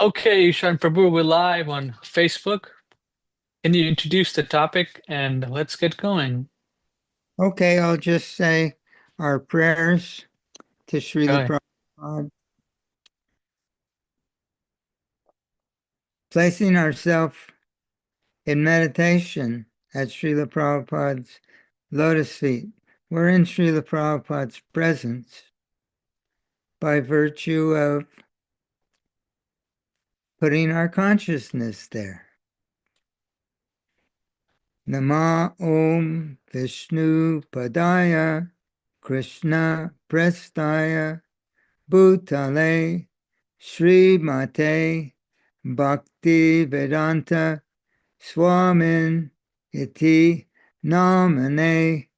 Okay, Ishan Prabhu, we're live on Facebook. Can you introduce the topic and let's get going? Okay, I'll just say our prayers to Go Srila ahead. Prabhupada, placing ourselves in meditation at Srila Prabhupada's lotus feet. We're in Srila Prabhupada's presence by virtue of putting our consciousness there. Nama Om Vishnu Padaya Krishna Prestaya Bhutale Sri Mate Bhakti Vedanta Swamin iti namane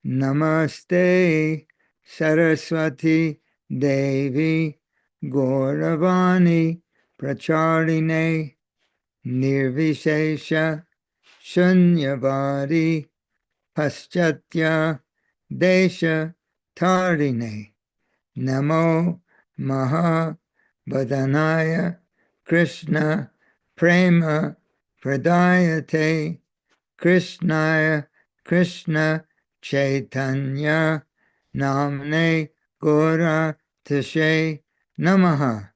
namaste Saraswati Devi Gauravani Pracharine Nirvishesha Shunyavadi Paschatya Desha Tarine Namo Maha Badanaya Krishna Prema Pradayate Krishnaya Krishna Chaitanya Namne Gora Tashe Namaha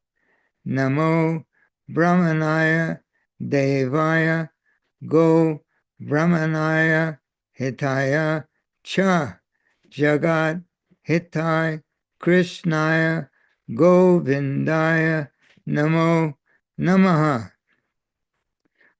Namo Brahmanaya Devaya Go Brahmanaya Hitaya Cha Jagat Hitai Krishnaya Govindaya Namo Namaha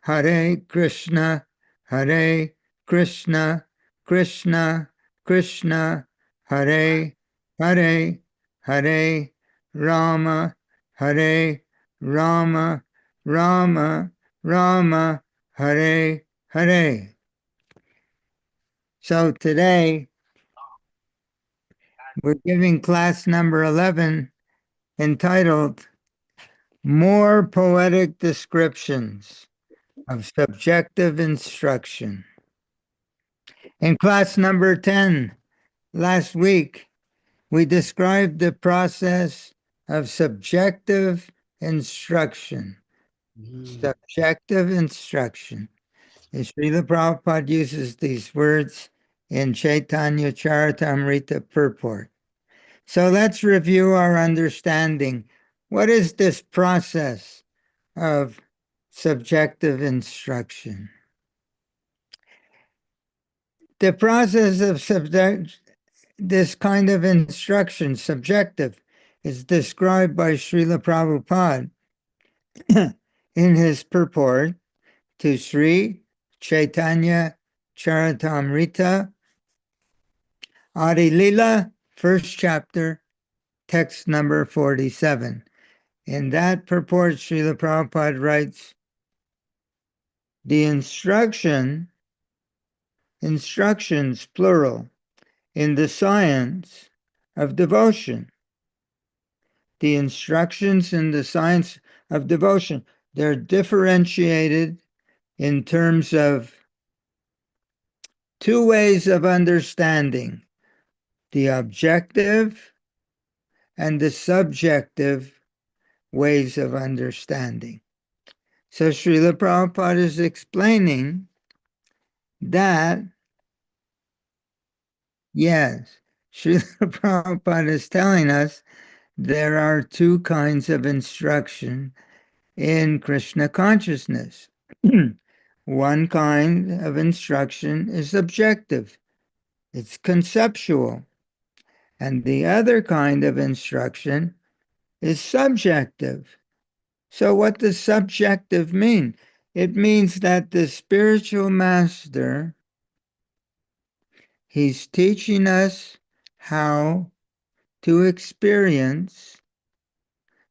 Hare Krishna Hare Krishna Krishna Krishna Hare Hare Hare Rama Hare Rama Rama Rama Hare Hare. So today we're giving class number 11 entitled More Poetic Descriptions of Subjective Instruction. In class number 10, last week, we described the process of subjective instruction. Subjective instruction. And Srila Prabhupada uses these words in Chaitanya Charitamrita purport. So let's review our understanding. What is this process of subjective instruction? The process of this kind of instruction, subjective, is described by Srila Prabhupada in his purport to Sri Chaitanya Charitamrita, Adi Lila, first chapter, text number 47. In that purport, Srila Prabhupada writes, the instructions, plural, in the science of devotion. The instructions in the science of devotion, they're differentiated in terms of two ways of understanding, the objective and the subjective ways of understanding. So Srila Prabhupada is explaining that, yes, Srila Prabhupada is telling us there are two kinds of instruction in Krishna consciousness. One kind of instruction is objective, it's conceptual. And the other kind of instruction is subjective. So, what does subjective mean? It means that the spiritual master, he's teaching us how to experience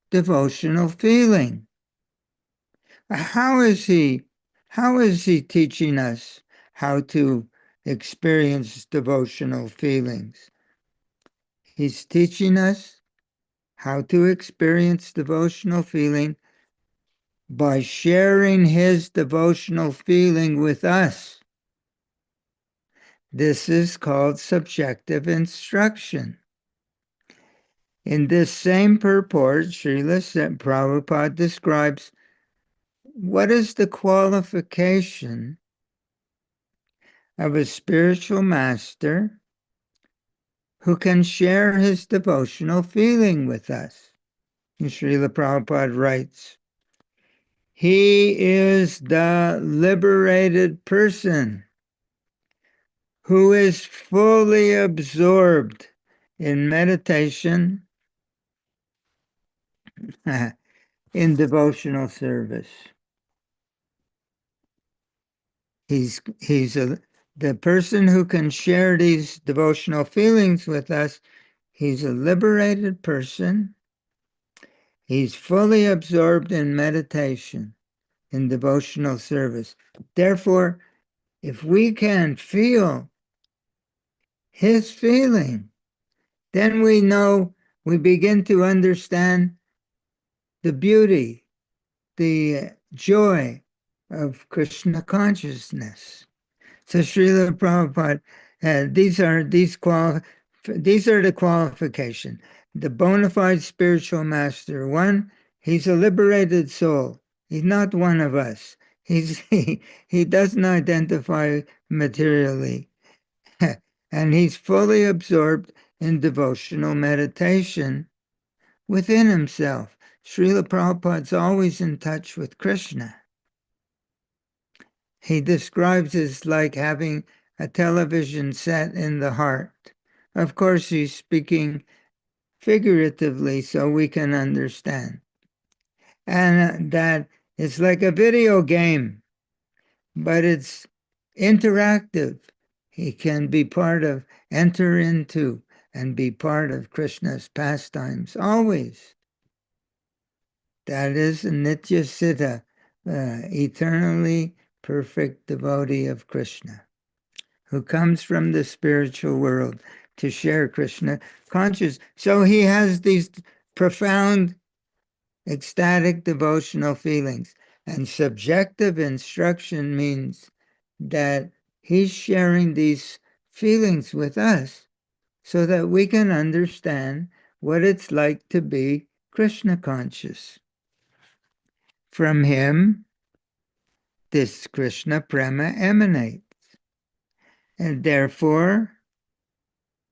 devotional feeling. How is he? How is he teaching us how to experience devotional feelings? He's teaching us how to experience devotional feeling by sharing his devotional feeling with us. This is called subjective instruction. In this same purport, Srila Prabhupada describes what is the qualification of a spiritual master who can share his devotional feeling with us. And Srila Prabhupada writes, he is the liberated person who is fully absorbed in meditation, in devotional service. He's the person who can share these devotional feelings with us. He's a liberated person. He's fully absorbed in meditation, in devotional service. Therefore, if we can feel his feeling, then we know, we begin to understand the beauty, the joy of Krishna consciousness. So Srila Prabhupada, these are the qualifications. The bona fide spiritual master, one, he's a liberated soul. He's not one of us. He doesn't identify materially. And he's fully absorbed in devotional meditation within himself. Srila Prabhupada's always in touch with Krishna. He describes it like having a television set in the heart. Of course, he's speaking figuratively so we can understand. And that it's like a video game, but it's interactive. He can be enter into, and be part of Krishna's pastimes always. That is a Nitya Siddha, eternally perfect devotee of Krishna, who comes from the spiritual world to share Krishna conscious. So he has these profound, ecstatic devotional feelings. And subjective instruction means that he's sharing these feelings with us so that we can understand what it's like to be Krishna conscious. From him, this Krishna prema emanates. And therefore,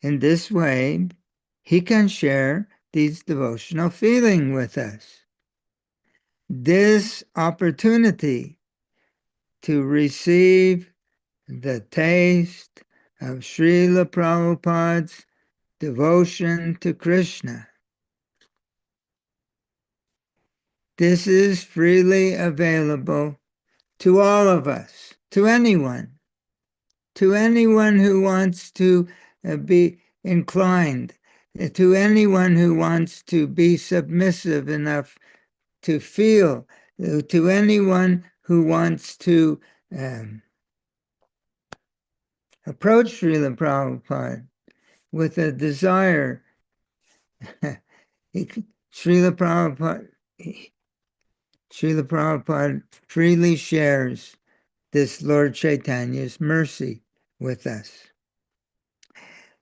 in this way, he can share these devotional feeling with us. This opportunity to receive the taste of Srila Prabhupada's devotion to Krishna. This is freely available to all of us, to anyone who wants to be inclined, to anyone who wants to be submissive enough to feel, to anyone who wants to approach Srila Prabhupada with a desire. Srila Prabhupada freely shares this Lord Chaitanya's mercy with us.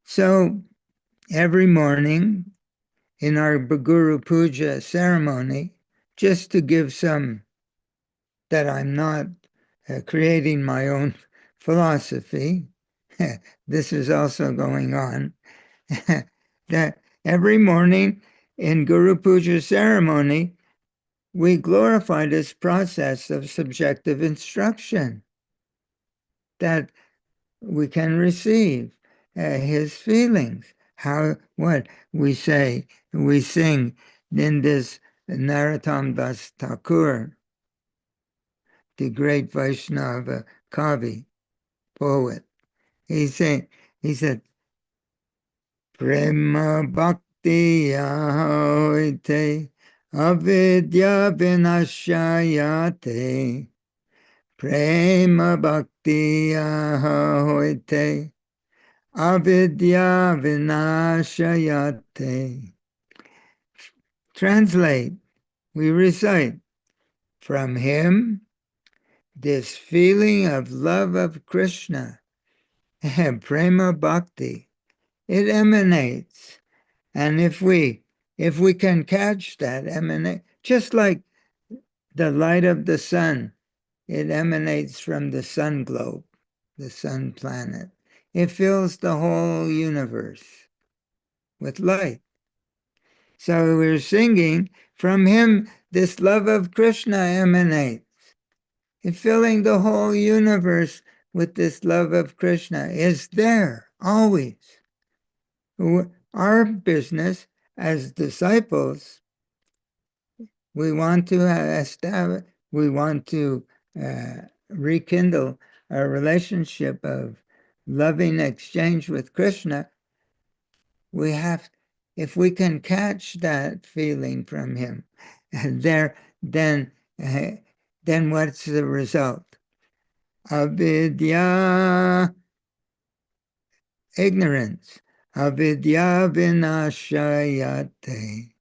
So every morning in our Guru Puja ceremony, just to give some, that I'm not creating my own philosophy, this is also going on, that every morning in Guru Puja ceremony, we glorify this process of subjective instruction, that we can receive his feelings. What we say, we sing in this Narottam Das Thakur, the great Vaishnava Kavi, poet. He said, Prema Bhakti Ahoite Avidya Vinashayate Prema Bhakti Ahoite Avidya Vinashayate. Translate, we recite, from him, this feeling of love of Krishna, prema bhakti, it emanates. And if we if we can catch that emanate, just like the light of the sun, it emanates from the sun globe, the sun planet. It fills the whole universe with light. So we're singing, from him this love of Krishna emanates. It's filling the whole universe with this love of Krishna. Is there always. Our business as disciples, we want to establish, we want to rekindle our relationship of loving exchange with Krishna. We have, if we can catch that feeling from him, then what's the result? Avidya, ignorance. Avidya vinashayate.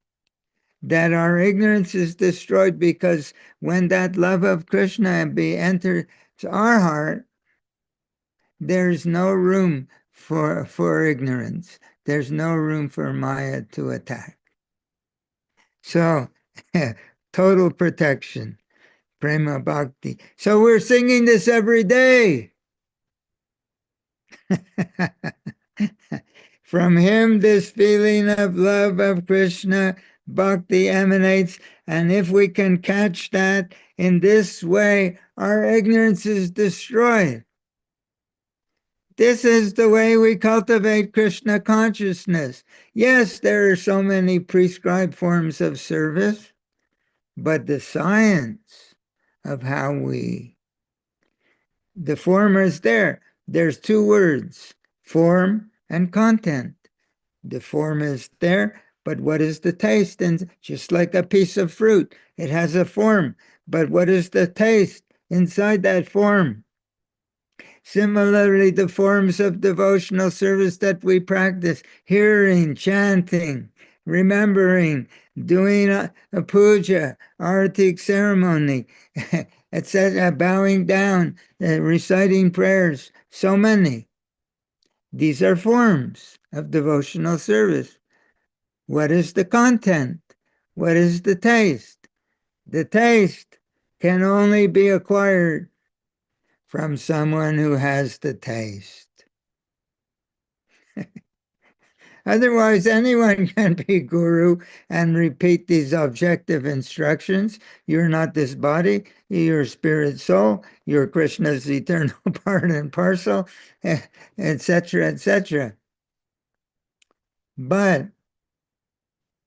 That our ignorance is destroyed, because when that love of Krishna enters our heart, there's no room for ignorance. There's no room for Maya to attack. So, total protection, prema bhakti. So we're singing this every day. From him, this feeling of love of Krishna, bhakti emanates, and if we can catch that in this way, our ignorance is destroyed. This is the way we cultivate Krishna consciousness. Yes, there are so many prescribed forms of service, but the science of how the form is there. There's two words, form and content. The form is there, but what is the taste? And just like a piece of fruit, it has a form, but what is the taste inside that form? Similarly, the forms of devotional service that we practice, hearing, chanting, remembering, doing a puja, artik ceremony, etc., bowing down, reciting prayers, so many. These are forms of devotional service. What is the content? What is the taste? The taste can only be acquired from someone who has the taste. Otherwise, anyone can be guru and repeat these objective instructions. You're not this body, you're spirit soul, you're Krishna's eternal part and parcel, etc., etc. But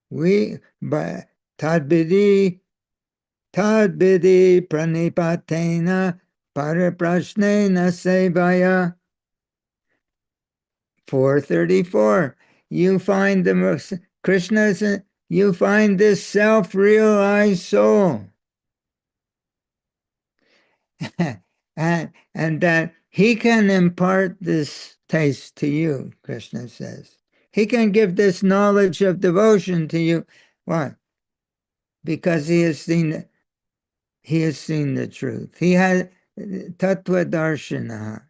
tadbidi pranipatena pariprashnena sevaya. 434. You find the most Krishna's. You find this self-realized soul, and that he can impart this taste to you. Krishna says he can give this knowledge of devotion to you. Why? Because he has seen the truth. He has tattva darshana.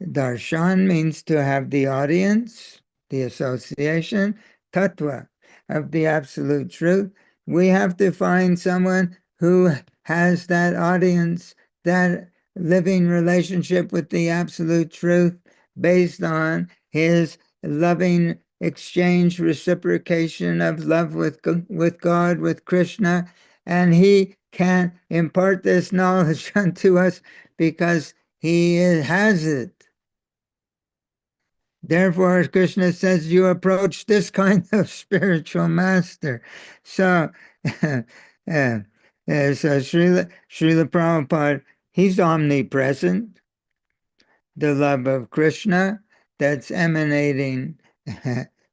Darshan means to have the audience, the association, tattva, of the absolute truth. We have to find someone who has that audience, that living relationship with the absolute truth based on his loving exchange, reciprocation of love with God, with Krishna, and he can impart this knowledge unto us because he has it. Therefore, as Krishna says, you approach this kind of spiritual master. So, Srila Prabhupada, he's omnipresent. The love of Krishna that's emanating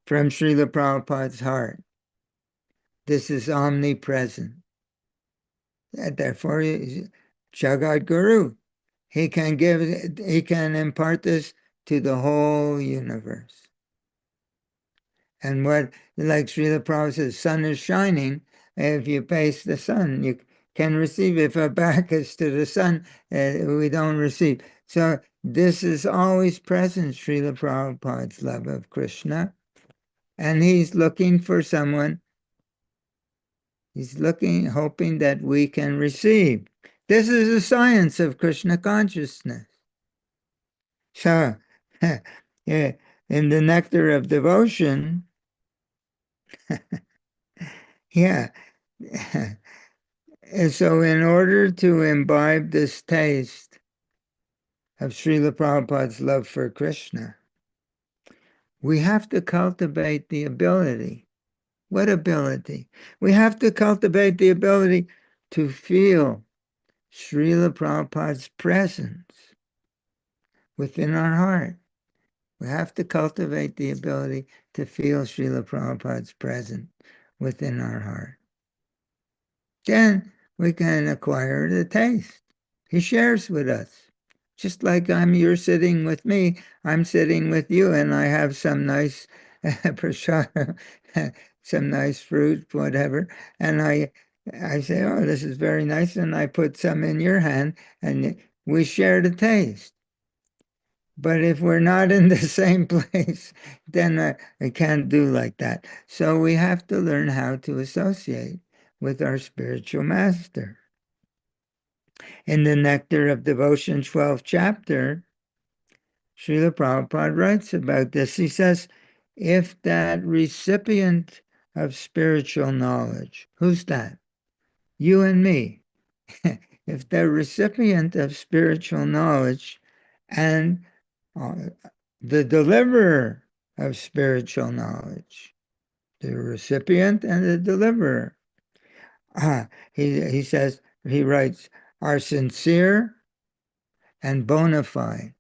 from Srila Prabhupada's heart. This is omnipresent. Therefore, he's Jagat Guru. He can impart this to the whole universe. And what, like Srila Prabhupada says, sun is shining. If you face the sun, you can receive. If our back is to the sun, we don't receive. So this is always present, Srila Prabhupada's love of Krishna. And he's looking for someone, he's looking, hoping that we can receive. This is the science of Krishna consciousness. So, yeah, in the nectar of devotion, yeah. And so, in order to imbibe this taste of Srila Prabhupada's love for Krishna, we have to cultivate the ability. What ability? We have to cultivate the ability to feel Srila Prabhupada's presence within our heart. We have to cultivate the ability to feel Srila Prabhupada's presence within our heart. Then we can acquire the taste. He shares with us. Just like you're sitting with me, I'm sitting with you, and I have some nice prasada, some nice fruit, whatever, and I say, oh, this is very nice, and I put some in your hand, and we share the taste. But if we're not in the same place, then I can't do like that. So we have to learn how to associate with our spiritual master. In the Nectar of Devotion 12th chapter, Srila Prabhupada writes about this. He says, if that recipient of spiritual knowledge, who's that? You and me. If the recipient of spiritual knowledge and the deliverer of spiritual knowledge, the recipient and the deliverer, he says, he writes, are sincere and bona fide.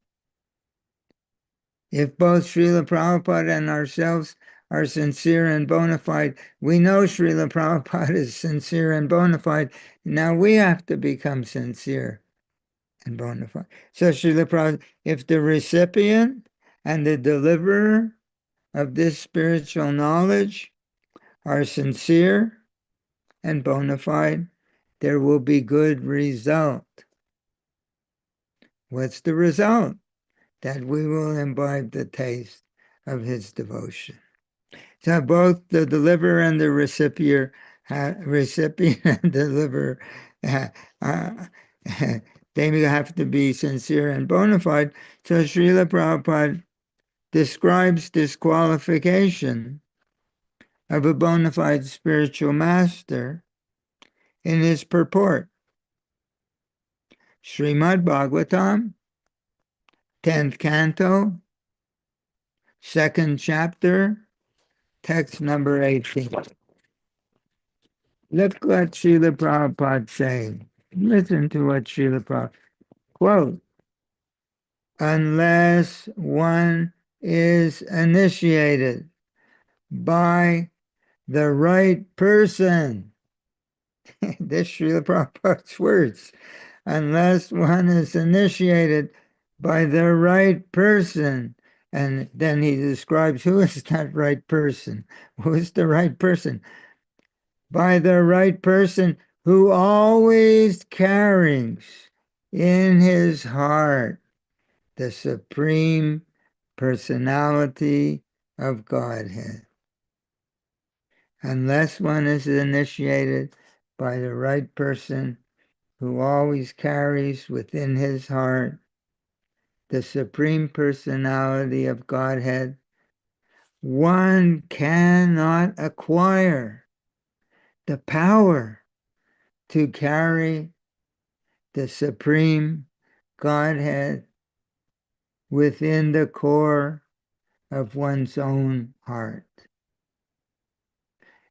If both Srila Prabhupada and ourselves are sincere and bona fide, we know Srila Prabhupada is sincere and bona fide. Now we have to become sincere and bona fide. So Srila Prabhupada, if the recipient and the deliverer of this spiritual knowledge are sincere and bona fide, there will be good result. What's the result? That we will imbibe the taste of his devotion. So both the deliverer and the recipient and deliverer, they have to be sincere and bona fide. So Srila Prabhupada describes this qualification of a bona fide spiritual master in his purport. Srimad Bhagavatam, 10th canto, 2nd chapter, text number 18. Look what Srila Prabhupada saying. Listen to what Srila Prabhupada, quote, unless one is initiated by the right person, this Srila Prabhupada's words, unless one is initiated by the right person, and then he describes who is that right person. Who is the right person? By the right person who always carries in his heart the supreme personality of Godhead. Unless one is initiated by the right person who always carries within his heart the supreme personality of Godhead, one cannot acquire the power to carry the supreme Godhead within the core of one's own heart.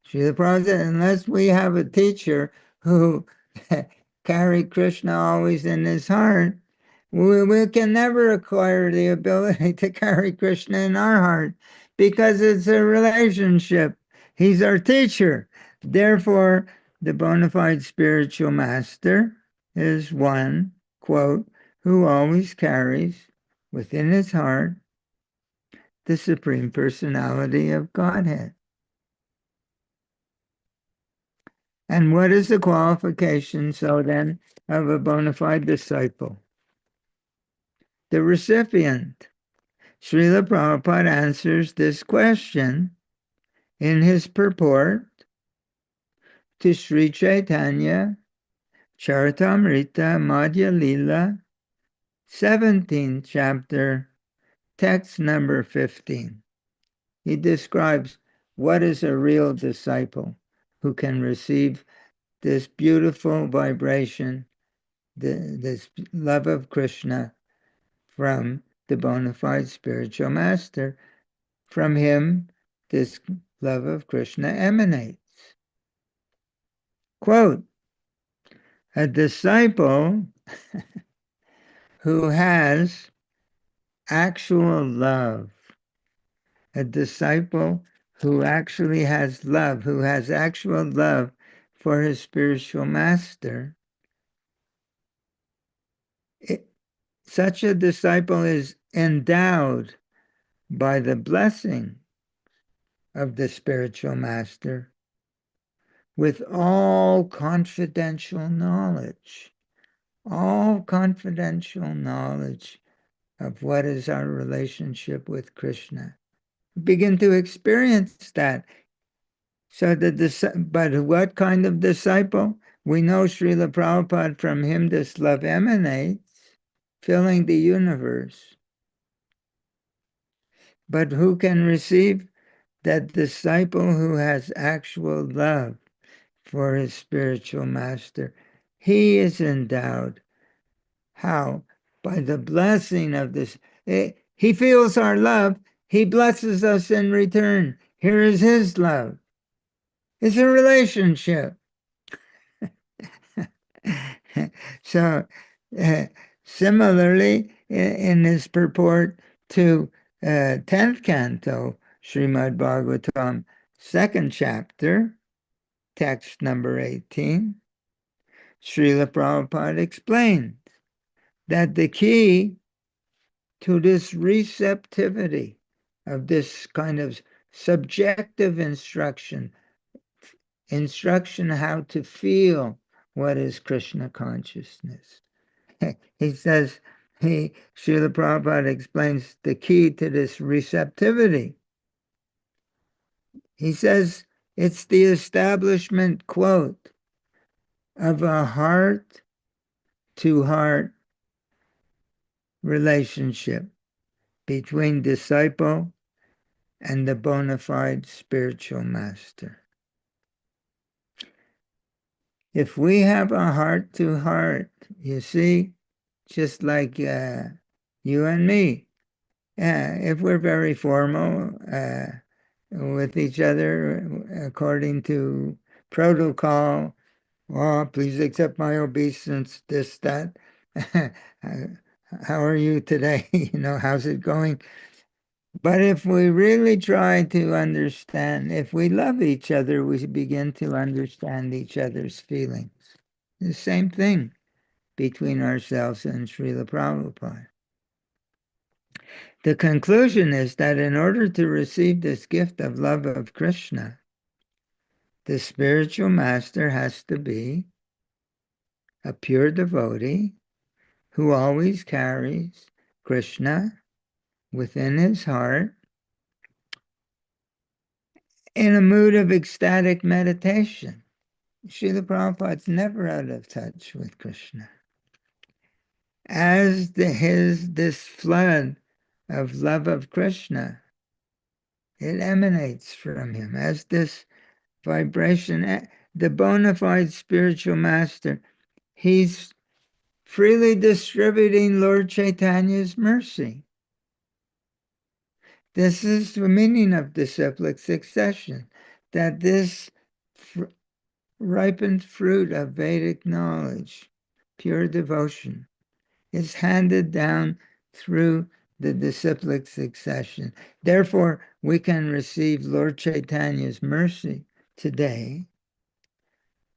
Srila Prabhupada said, unless we have a teacher who carried Krishna always in his heart, we can never acquire the ability to carry Krishna in our heart because it's a relationship. He's our teacher. Therefore, the bona fide spiritual master is one, quote, who always carries within his heart the Supreme Personality of Godhead. And what is the qualification, so then, of a bona fide disciple? The recipient. Srila Prabhupada answers this question in his purport to Sri Chaitanya Charitamrita Madhya Lila, 17th chapter, text number 15. He describes what is a real disciple who can receive this beautiful vibration, this love of Krishna from the bona fide spiritual master. From him, this love of Krishna emanates. Quote, a disciple who has actual love, a disciple who actually has love, who has actual love for his spiritual master, such a disciple is endowed by the blessing of the spiritual master with all confidential knowledge of what is our relationship with Krishna. Begin to experience that. So but what kind of disciple? We know Srila Prabhupada, from him this love emanates, filling the universe. But who can receive? That disciple who has actual love for his spiritual master. He is endowed. How? By the blessing of this. He feels our love. He blesses us in return. Here is his love. It's a relationship. So, similarly, in his purport to 10th canto, Srimad Bhagavatam, 2nd chapter, text number 18, Srila Prabhupada explains that the key to this receptivity of this kind of subjective instruction how to feel what is Krishna consciousness. He says, Srila Prabhupada explains the key to this receptivity. He says it's the establishment, quote, of a heart-to-heart relationship between disciple and the bona fide spiritual master. If we have a heart-to-heart, you see, just like you and me, if we're very formal with each other according to protocol, oh, please accept my obeisance, this, that. How are you today? How's it going? But if we really try to understand, if we love each other, we begin to understand each other's feelings. The same thing between ourselves and Srila Prabhupada. The conclusion is that in order to receive this gift of love of Krishna, the spiritual master has to be a pure devotee who always carries Krishna within his heart in a mood of ecstatic meditation. Srila Prabhupada's never out of touch with Krishna. As this flood of love of Krishna, it emanates from him. As this vibration, the bona fide spiritual master, he's freely distributing Lord Chaitanya's mercy. This is the meaning of disciplic succession, that this ripened fruit of Vedic knowledge, pure devotion, is handed down through the disciplic succession. Therefore, we can receive Lord Chaitanya's mercy today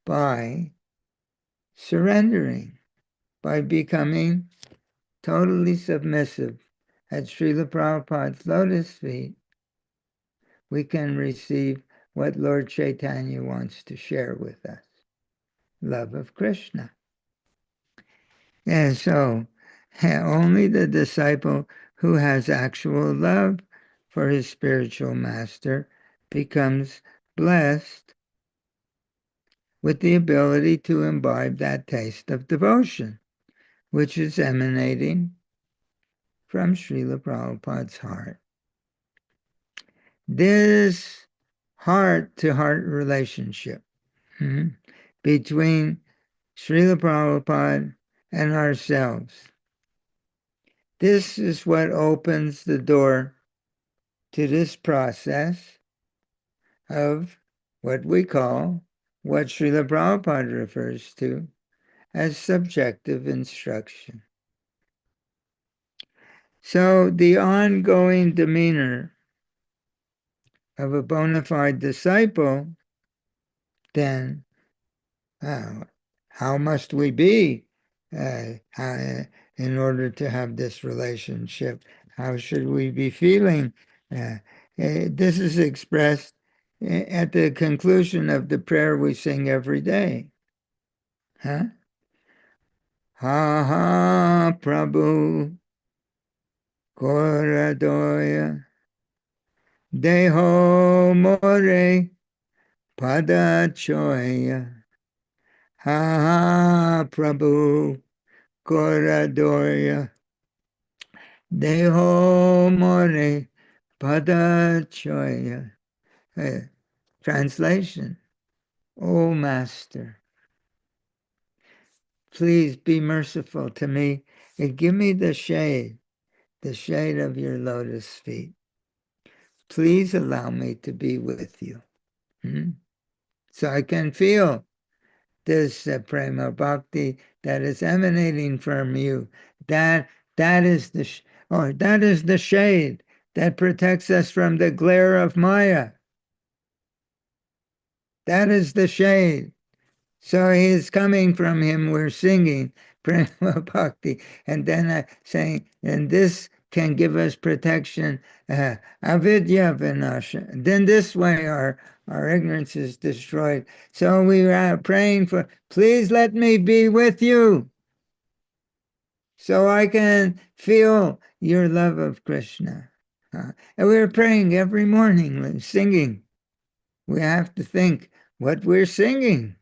by surrendering, by becoming totally submissive at Srila Prabhupada's lotus feet. We can receive what Lord Chaitanya wants to share with us, love of Krishna. And so, only the disciple who has actual love for his spiritual master becomes blessed with the ability to imbibe that taste of devotion, which is emanating from Srila Prabhupada's heart. This heart-to-heart relationship between Srila Prabhupada and ourselves, this is what opens the door to this process of what we call, what Srila Prabhupada refers to as subjective instruction. So the ongoing demeanor of a bona fide disciple, then, how must we be in order to have this relationship? How should we be feeling? This is expressed at the conclusion of the prayer we sing every day. Ha ha Prabhu Koradoya Deho More Pada Choya ha Prabhu Koradoya Deho More Pada Choya. Translation: O Master, please be merciful to me and give me the shade of your lotus feet. Please allow me to be with you. So I can feel this prema bhakti that is emanating from you. That is the shade that protects us from the glare of Maya. That is the shade. So he is coming from him. We're singing prema bhakti, and then saying, and this can give us protection. Avidya vinasha. Then this way our ignorance is destroyed. So we are praying for, please let me be with you, so I can feel your love of Krishna. And we're praying every morning, singing. We have to think what we're singing.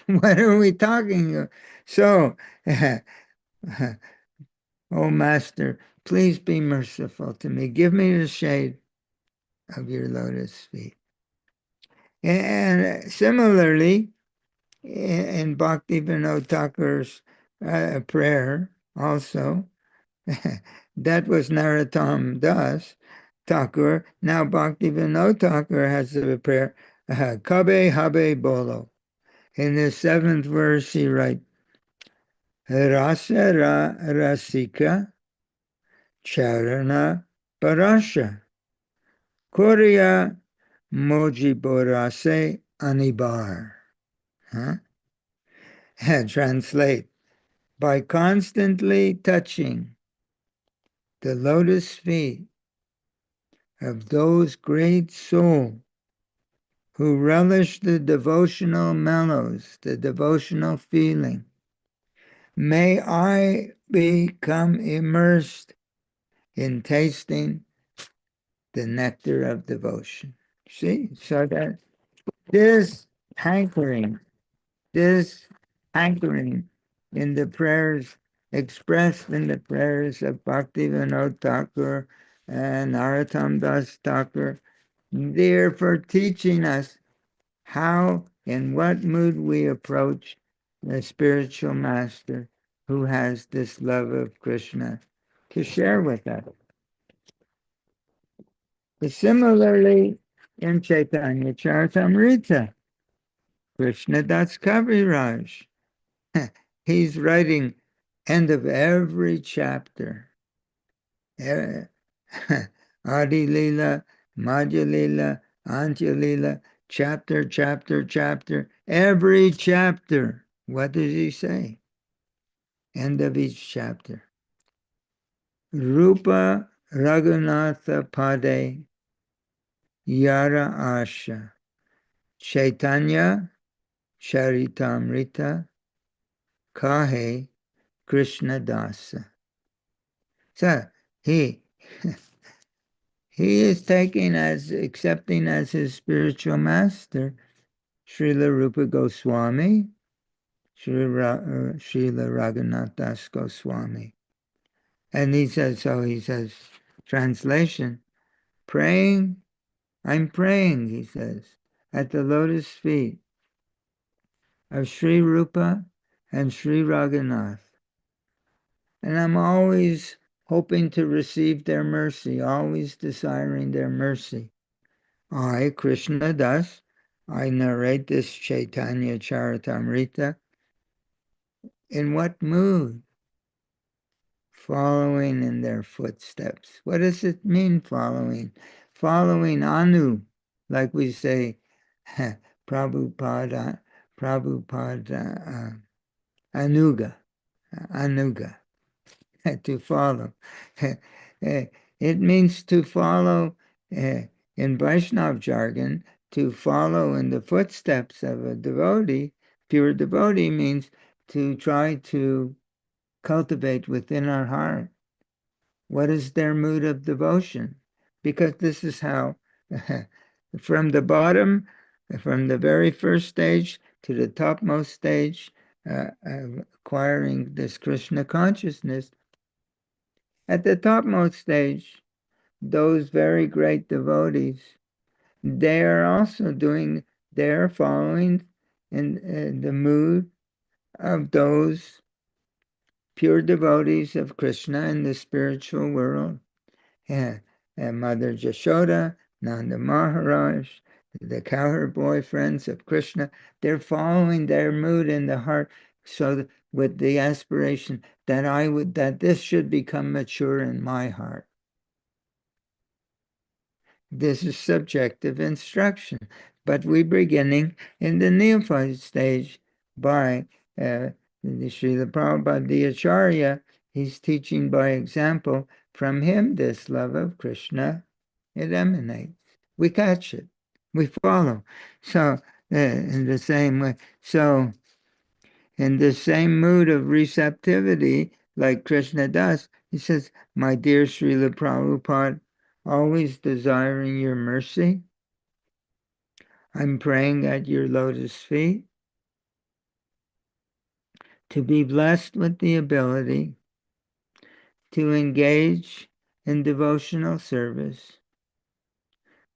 What are we talking? So, oh Master, please be merciful to me. Give me the shade of your lotus feet. And similarly, in Bhakti Vinod Thakur's prayer also, that was Narottam Das Thakur. Now Bhakti Vinod Thakur has a prayer, Kabe Habe Bolo. In the 7th verse, he writes, Rasa Rasika Charana Parasha Korea Moji Borase Anibar. Translate: by constantly touching the lotus feet of those great souls who relish the devotional mellows, the devotional feeling, may I become immersed in tasting the nectar of devotion. See, so that this hankering in the prayers, expressed in the prayers of Bhakti Vinod Thakur and Narottam Das Thakur, they're for teaching us how, in what mood we approach the spiritual master who has this love of Krishna to share with us. But similarly, in Chaitanya Charitamrita, Krishna Das Kaviraj, he's writing end of every chapter. Adi Lila, Madhya Lila, Antya Lila, chapter, every chapter. What does he say? End of each chapter. Rupa Raghunatha Pade Yara Asha Chaitanya Charitamrita Kahe Krishna Dasa. So he He is accepting as his spiritual master Srila Rupa Goswami, Srila Raghunath Das Goswami. And he says, translation, I'm praying, he says, at the lotus feet of Sri Rupa and Sri Raghunath. And I'm always hoping to receive their mercy, always desiring their mercy. I, Krishna Das, I narrate this Chaitanya Charitamrita. In what mood? Following in their footsteps. What does it mean, following? Following Anu, like we say, Prabhupada, Anuga, to follow. It means to follow, in Vaishnav jargon, to follow in the footsteps of a devotee. Pure devotee means to try to cultivate within our heart what is their mood of devotion. Because this is how, from the bottom, from the very first stage to the topmost stage, acquiring this Krishna consciousness, at the topmost stage, those very great devotees, they are also they're following in the mood of those pure devotees of Krishna in the spiritual world. And Mother Jashoda, Nanda Maharaj, the cowherd boyfriends of Krishna, they're following their mood in the heart, so that with the aspiration that this should become mature in my heart. This is subjective instruction, but we're beginning in the neophyte stage by the Srila Prabhupada, the Acharya. He's teaching by example. From him, this love of Krishna, it emanates. We catch it. We follow. So, in the same way, so in the same mood of receptivity, like Krishna does, he says, my dear Srila Prabhupada, always desiring your mercy, I'm praying at your lotus feet to be blessed with the ability to engage in devotional service,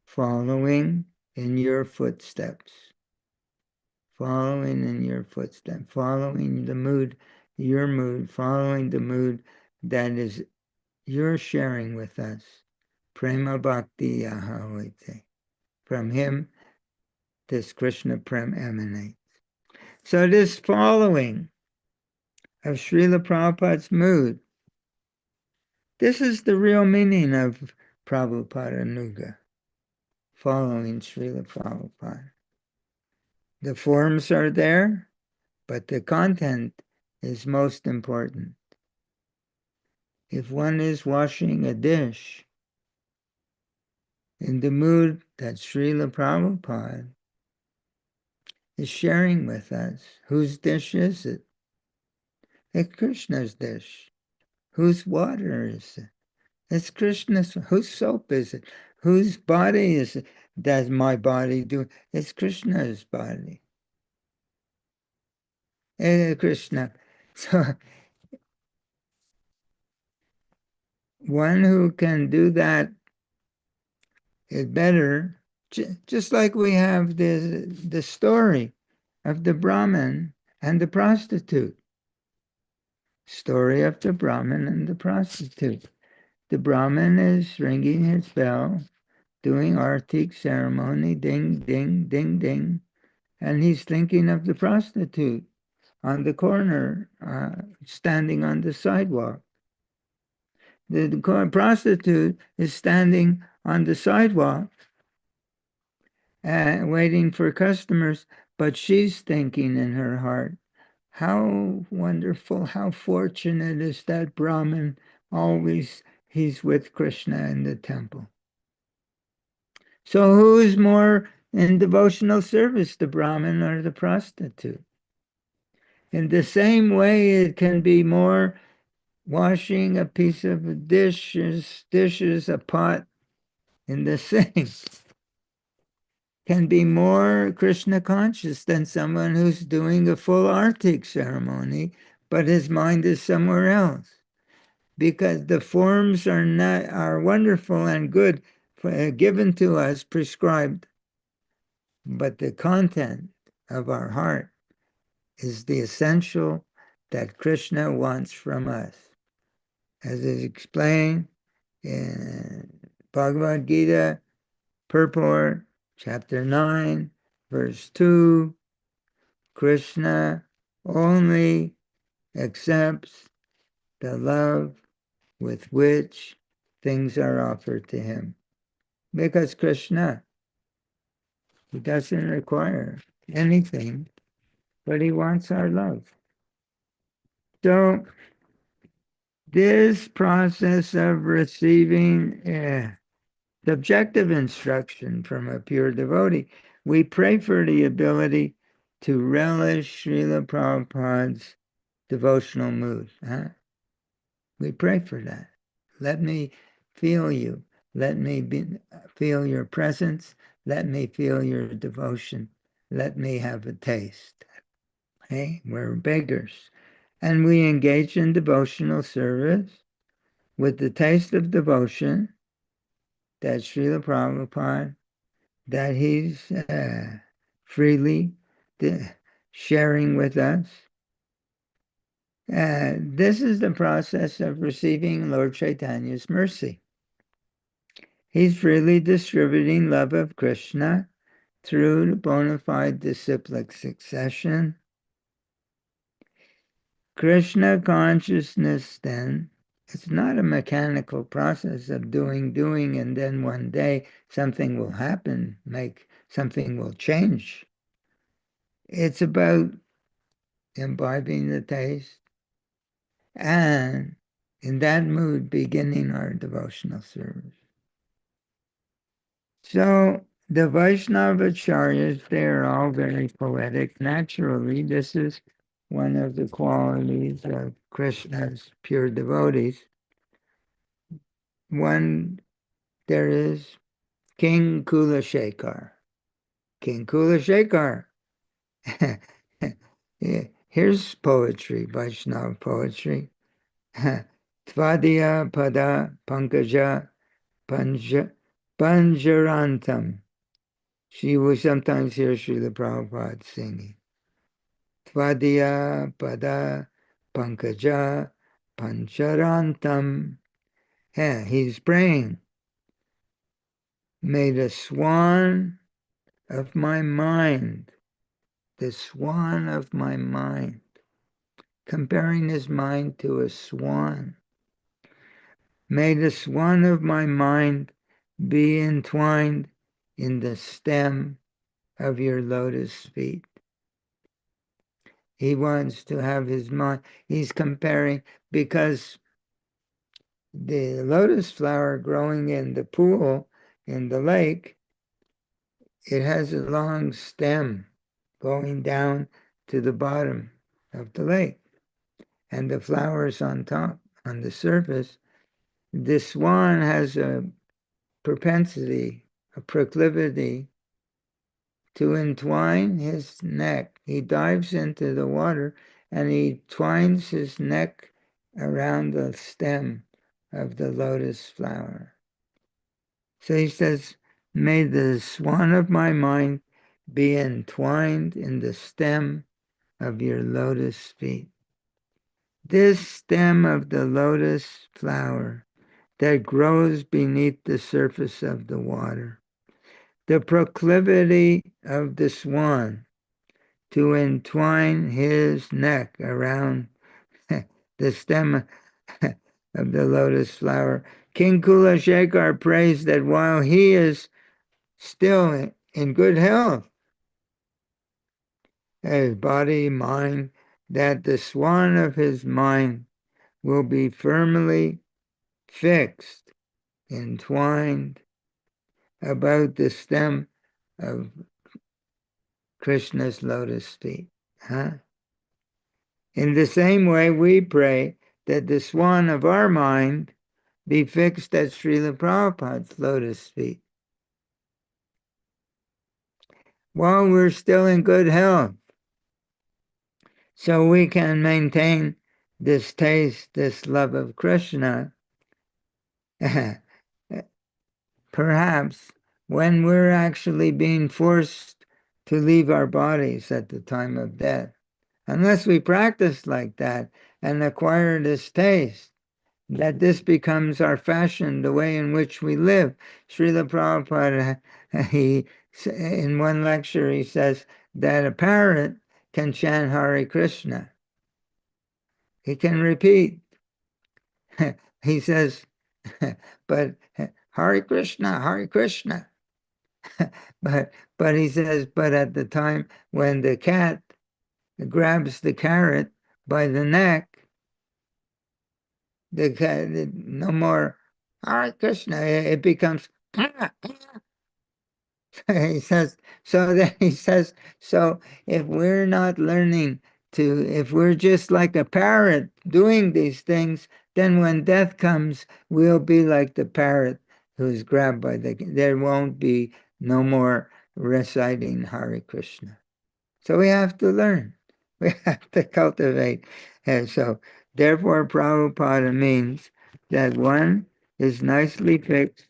following in your footsteps, following the mood, your mood, following the mood that is you're sharing with us. Prema Bhakti Yahavite. From him, this Krishna Prem emanates. So this following of Srila Prabhupada's mood, this is the real meaning of Prabhupada Nuga, following Srila Prabhupada. The forms are there, but the content is most important. If one is washing a dish in the mood that Srila Prabhupada is sharing with us, whose dish is it? It's Krishna's dish. Whose water is it? It's Krishna's. Whose soap is it? Whose body is it? Does my body do? It's Krishna's body. Krishna. So one who can do that is better. Just like we have the story of the Brahmin and the prostitute. Story of the Brahmin and the prostitute. The Brahmin is ringing his bell, doing artik ceremony, ding, ding, ding, ding. And he's thinking of the prostitute on the corner, standing on the sidewalk. The prostitute is standing on the sidewalk, waiting for customers, but she's thinking in her heart, how wonderful, how fortunate is that Brahmin. Always he's with Krishna in the temple. So who is more in devotional service, the Brahmin or the prostitute? In the same way, it can be more washing a piece of dishes, a pot, in the Singh can be more Krishna conscious than someone who's doing a full Artik ceremony, but his mind is somewhere else. Because the forms are wonderful and good, given to us, prescribed, but the content of our heart is the essential that Krishna wants from us. As is explained in Bhagavad Gita, purport, chapter 9, verse 2, Krishna only accepts the love with which things are offered to him. Because Krishna, he doesn't require anything, but he wants our love. So this process of receiving subjective instruction from a pure devotee, we pray for the ability to relish Srila Prabhupada's devotional mood. We pray for that. Let me feel you. Let me feel your presence. Let me feel your devotion. Let me have a taste. Okay? We're beggars. And we engage in devotional service with the taste of devotion that Srila Prabhupada, that he's freely sharing with us. This is the process of receiving Lord Chaitanya's mercy. He's freely distributing love of Krishna through the bona fide disciplic succession. Krishna consciousness, then, it's not a mechanical process of doing, and then one day something will happen, something will change. It's about imbibing the taste and, in that mood, beginning our devotional service. So the Vaishnavacharyas, they're all very poetic. Naturally, this is one of the qualities of Krishna's pure devotees. One, there is King Kulashekar. King Kulashekar. Here's poetry, Vaishnava poetry. Tvadiya pada pankaja panjarantam. She will sometimes hear Srila Prabhupada singing. Tvadiya pada pankaja pancharantam. Yeah, he's praying. May the swan of my mind, the swan of my mind, comparing his mind to a swan. May the swan of my mind be entwined in the stem of your lotus feet. He wants to have his mind, he's comparing, because the lotus flower growing in the pool, in the lake, it has a long stem going down to the bottom of the lake. And the flowers on top, on the surface. The swan has a propensity, a proclivity to entwine his neck. He dives into the water and he twines his neck around the stem of the lotus flower. So he says, may the swan of my mind be entwined in the stem of your lotus feet. This stem of the lotus flower that grows beneath the surface of the water, the proclivity of the swan to entwine his neck around the stem of the lotus flower. King Kulashekar prays that while he is still in good health, his body, mind, that the swan of his mind will be firmly fixed, entwined about the stem of Krishna's lotus feet. In the same way, we pray that the swan of our mind be fixed at Srila Prabhupada's lotus feet while we're still in good health, so we can maintain this taste, this love of Krishna. Perhaps when we're actually being forced to leave our bodies at the time of death. Unless we practice like that and acquire this taste, that this becomes our fashion, the way in which we live. Srila Prabhupada, in one lecture, he says that a parrot can chant Hare Krishna. He can repeat. He says, but Hare Krishna, Hare Krishna. but he says, but at the time when the cat grabs the carrot by the neck, the cat, no more Hare Krishna, it becomes he says, so then he says, so if we're not learning if we're just like a parrot doing these things, then when death comes, we'll be like the parrot who's grabbed by there won't be no more reciting Hare Krishna. So we have to learn. We have to cultivate. And so therefore Prabhupada means that one is nicely fixed,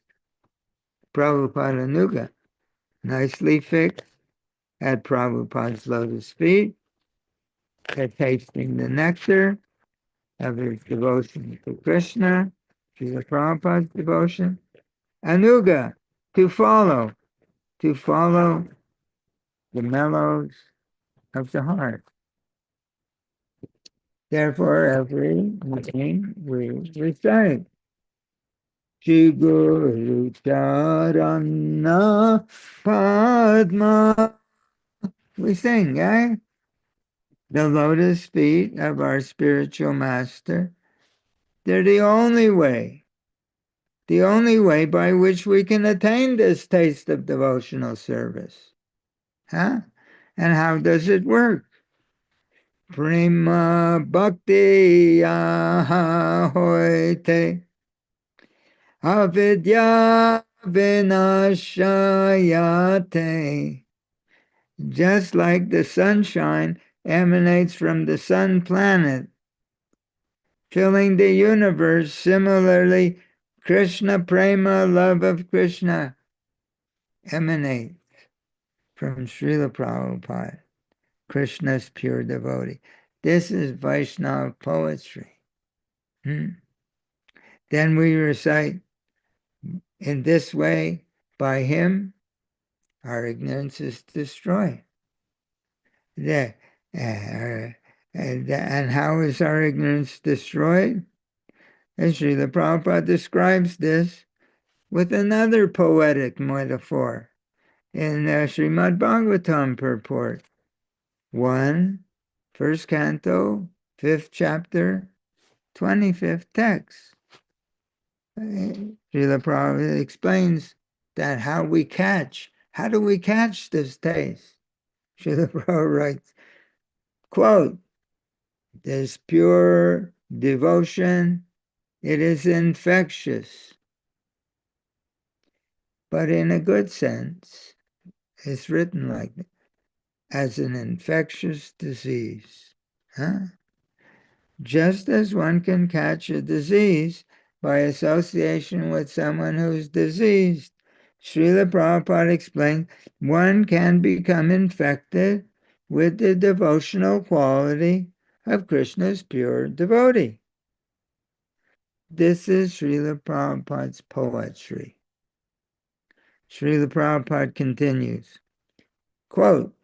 Prabhupada Nuga, nicely fixed at Prabhupada's lotus feet, tasting the nectar of his devotion to Krishna, Srila Prabhupada's devotion. Anuga, to follow the mellows of the heart. Therefore, every morning we recite Shri Guru Charana Padma. We sing, eh? The lotus feet of our spiritual master. They're the only way by which we can attain this taste of devotional service. Huh? And how does it work? Prema bhakti hoite avidya vinashayate. Just like the sunshine emanates from the sun planet, filling the universe, similarly, Krishna prema, love of Krishna, emanates from Srila Prabhupada, Krishna's pure devotee. This is Vaishnava poetry. Then we recite, in this way, by him, our ignorance is destroyed. And how is our ignorance destroyed? And Srila Prabhupada describes this with another poetic metaphor in Srimad Bhagavatam purport. 1, first canto, 5th chapter, 25th text. Srila Prabhupada explains that how do we catch this taste? Srila Prabhupada writes, quote, this pure devotion, it is infectious, but in a good sense. It's written like as an infectious disease. Huh? Just as one can catch a disease by association with someone who's diseased, Srila Prabhupada explained, one can become infected with the devotional quality of Krishna's pure devotee. This is Srila Prabhupada's poetry. Srila Prabhupada continues, quote,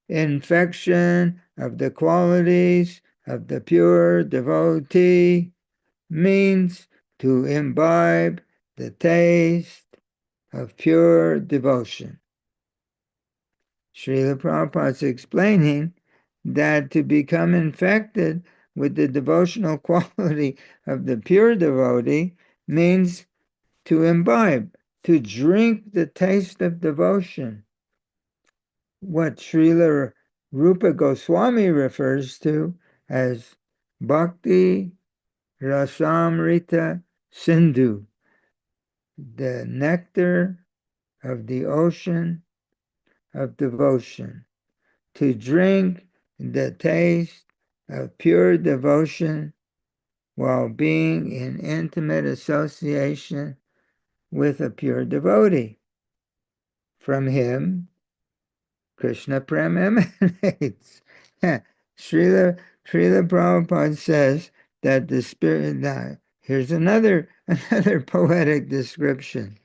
infection of the qualities of the pure devotee means to imbibe the taste of pure devotion. Srila Prabhupada is explaining that to become infected with the devotional quality of the pure devotee means to imbibe, to drink the taste of devotion. What Srila Rupa Goswami refers to as Bhakti Rasamrita Sindhu, the nectar of the ocean of devotion, to drink the taste of pure devotion while being in intimate association with a pure devotee. From him, Krishna Prem emanates. Srila Prabhupada says that the spirit, now, here's another poetic description.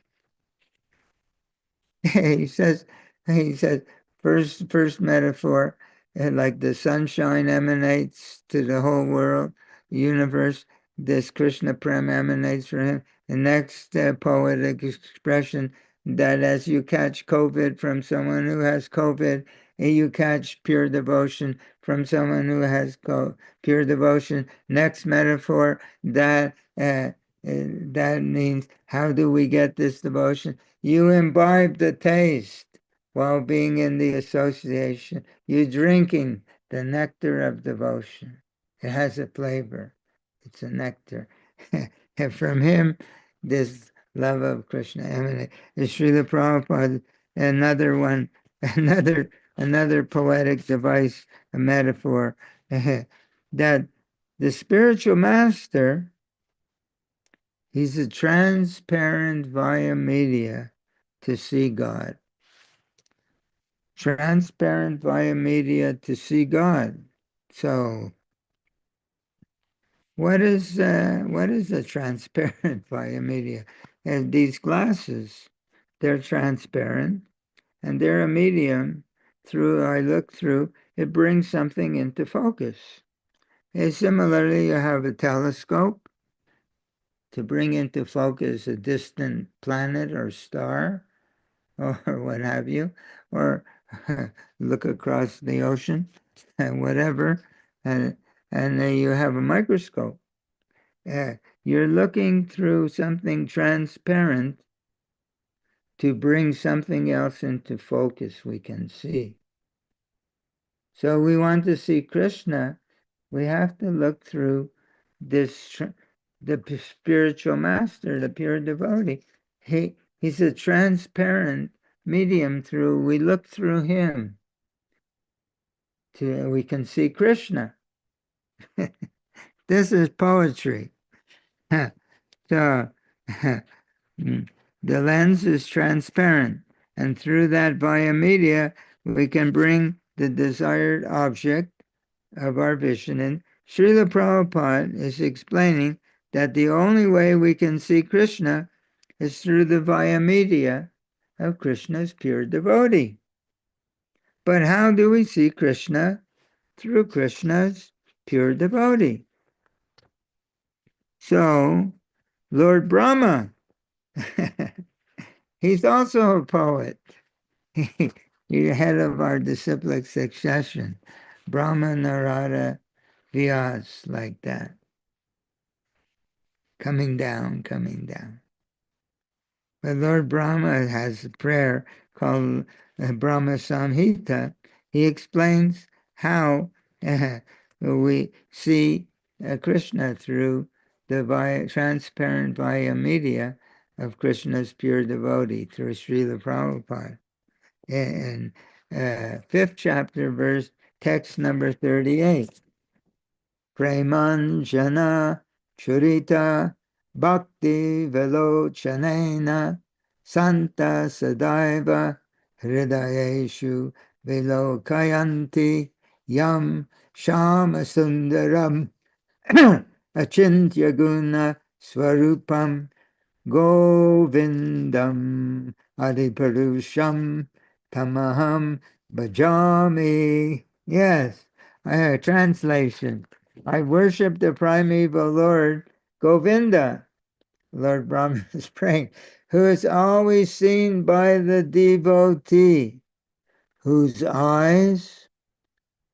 he says, he says, first metaphor, like the sunshine emanates to the whole world, universe. This Krishna Prem emanates from him. The next poetic expression, that as you catch COVID from someone who has COVID, you catch pure devotion from someone who has pure devotion. Next metaphor, that means, how do we get this devotion? You imbibe the taste while being in the association. You're drinking the nectar of devotion. It has a flavor. It's a nectar. And from him, this love of Krishna emanates. Srila Prabhupada, another one, another poetic device, a metaphor, that the spiritual master, he's a transparent via media to see God. Transparent via media to see God. So, what is a transparent via media? And these glasses, they're transparent, and they're a medium through I look through. It brings something into focus. And similarly, you have a telescope to bring into focus a distant planet or star, or what have you, or look across the ocean, and whatever, and then you have a microscope. You're looking through something transparent to bring something else into focus we can see. So we want to see Krishna, we have to look through this, the spiritual master, the pure devotee. He's a transparent medium through, we look through him we can see Krishna. This is poetry. So the lens is transparent, and through that via media, we can bring the desired object of our vision in. Srila Prabhupada is explaining that the only way we can see Krishna is through the via media of Krishna's pure devotee. But how do we see Krishna? Through Krishna's pure devotee. So, Lord Brahma, he's also a poet. He's head of our disciplic succession. Brahma, Narada, Vyas, like that. Coming down, coming down. But Lord Brahma has a prayer called Brahma Samhita. He explains how we see Krishna through the transparent via media of Krishna's pure devotee through Srila Prabhupada. In 5th chapter, verse, text number 38. Premanjana Churita Bhakti Velochanena Santa Sadaiva Hridayeshu Velokayanti Yam Shama Sundaram Achintya Guna Swarupam Govindam Adiparusham Tamaham Bhajami. Yes, translation. I worship the primeval Lord, Govinda, Lord Brahma is praying, who is always seen by the devotee, whose eyes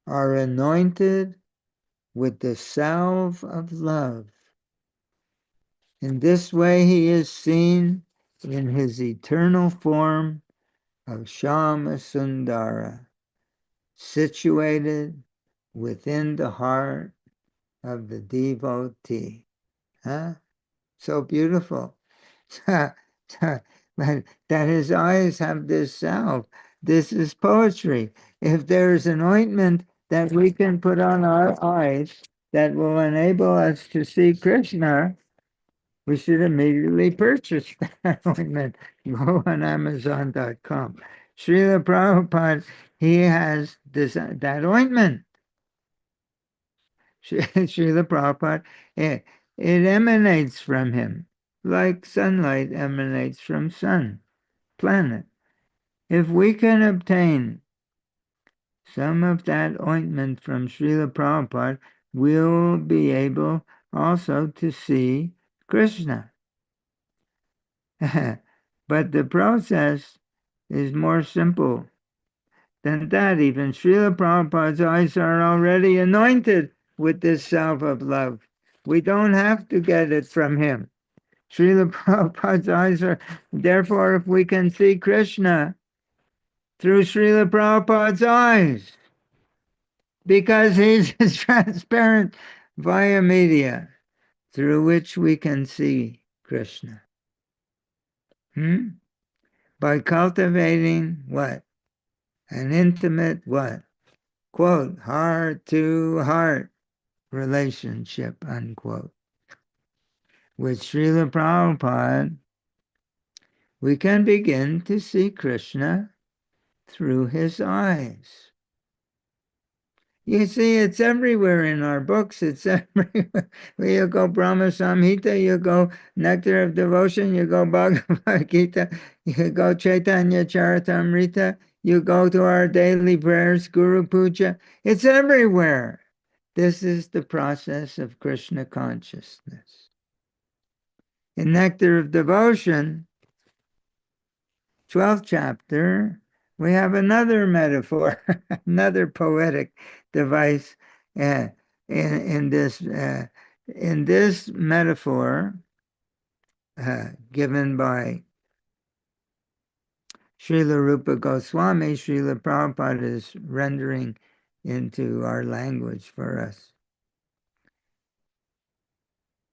are anointed with the salve of love. In this way he is seen in his eternal form of Shama Sundara, situated within the heart of the devotee. Huh? So beautiful. But that his eyes have this salve. This is poetry. If there's an ointment that we can put on our eyes that will enable us to see Krishna, we should immediately purchase that ointment. Go on Amazon.com. Srila Prabhupada, he has that ointment. Srila Prabhupada, it emanates from him, like sunlight emanates from sun, planet. If we can obtain some of that ointment from Srila Prabhupada, we'll be able also to see Krishna. But the process is more simple than that. Even Srila Prabhupada's eyes are already anointed with this salve of love. We don't have to get it from him. Srila Prabhupada's eyes are, therefore, if we can see Krishna through Srila Prabhupada's eyes, because he's a transparent via media through which we can see Krishna. By cultivating what? An intimate what? Quote, heart-to-heart relationship, unquote. With Srila Prabhupada, we can begin to see Krishna through his eyes. You see, it's everywhere in our books. It's everywhere. You go Brahma Samhita, you go Nectar of Devotion, you go Bhagavad Gita, you go Chaitanya Charitamrita, you go to our daily prayers, Guru Puja. It's everywhere. This is the process of Krishna consciousness. In Nectar of Devotion, 12th chapter, we have another metaphor, another poetic device in this metaphor given by Srila Rupa Goswami. Srila Prabhupada is rendering into our language for us.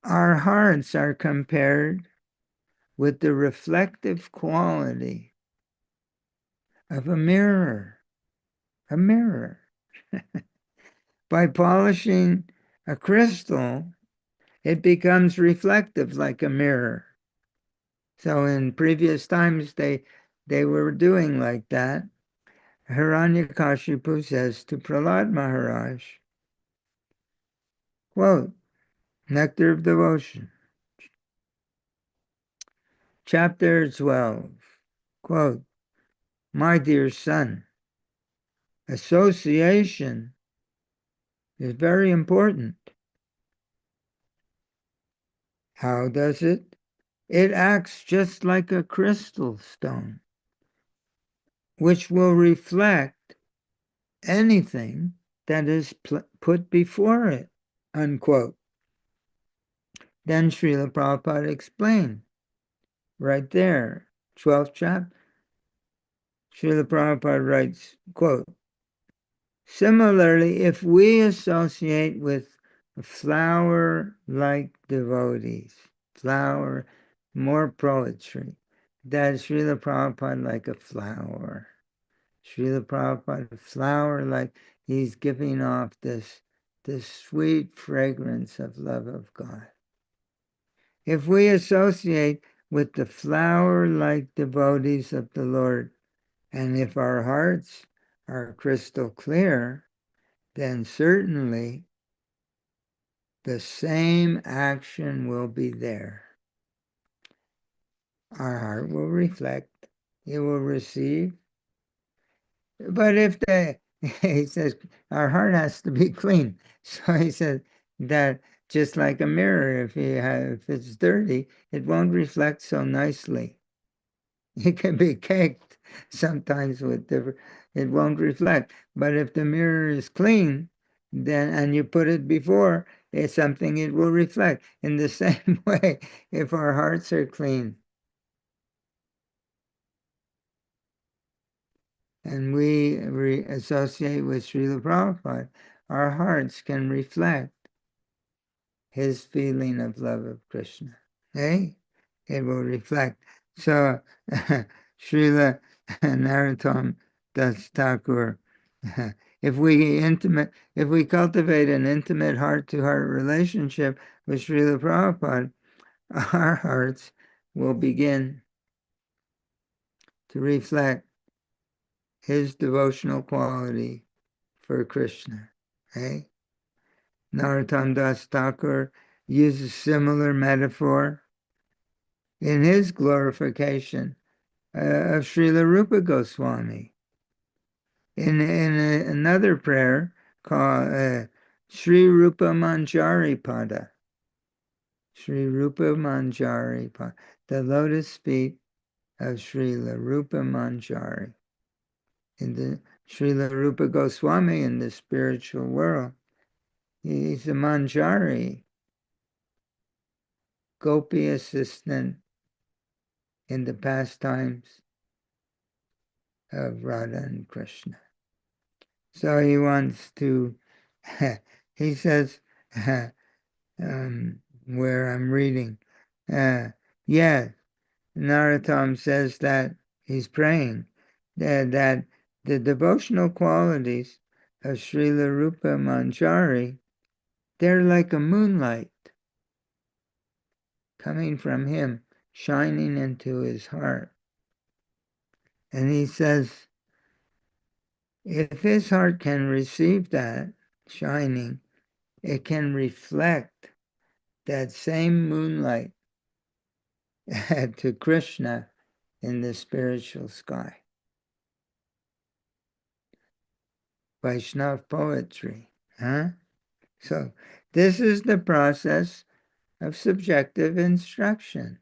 Our hearts are compared with the reflective quality of a mirror. A mirror. By polishing a crystal, it becomes reflective like a mirror. So in previous times, they were doing like that. Hiranyakashipu says to Prahlad Maharaj, quote, Nectar of Devotion, chapter 12, quote, my dear son, association is very important. How does it? It acts just like a crystal stone, which will reflect anything that is put before it, unquote. Then Srila Prabhupada explained, right there, 12th chapter, Srila Prabhupada writes, quote, similarly, if we associate with flower-like devotees, flower, more poetry, that Srila Prabhupada like a flower. Srila Prabhupada, a flower like he's giving off this sweet fragrance of love of God. If we associate with the flower-like devotees of the Lord, and if our hearts are crystal clear, then certainly the same action will be there. Our heart will reflect, it will receive. But if he says, our heart has to be clean. So he says that just like a mirror, if it's dirty, it won't reflect so nicely. It can be caked sometimes with different, it won't reflect. But if the mirror is clean, then, and you put it before, it's something it will reflect. In the same way, if our hearts are clean, and we associate with Srila Prabhupada, our hearts can reflect his feeling of love of Krishna. Okay? It will reflect. So, Srila Narottam Das Thakur, if we cultivate an intimate heart-to-heart relationship with Srila Prabhupada, our hearts will begin to reflect his devotional quality for Krishna. Okay? Narottam Das Thakur uses similar metaphor in his glorification of Srila Rupa Goswami. In another prayer called Sri Rupa Manjari Pada. Sri Rupa Manjari Pada. The lotus feet of Srila Rupa Manjari. In the Srila Rupa Goswami in the spiritual world, he's a Manjari, gopi assistant in the pastimes of Radha and Krishna. So he wants to, he says, where I'm reading, yeah, Narottam says that he's praying that the devotional qualities of Srila Rupa Manjari, they're like a moonlight coming from him, shining into his heart. And he says, if his heart can receive that shining, it can reflect that same moonlight to Krishna in the spiritual sky. Vaishnav poetry. Huh? So this is the process of subjective instruction.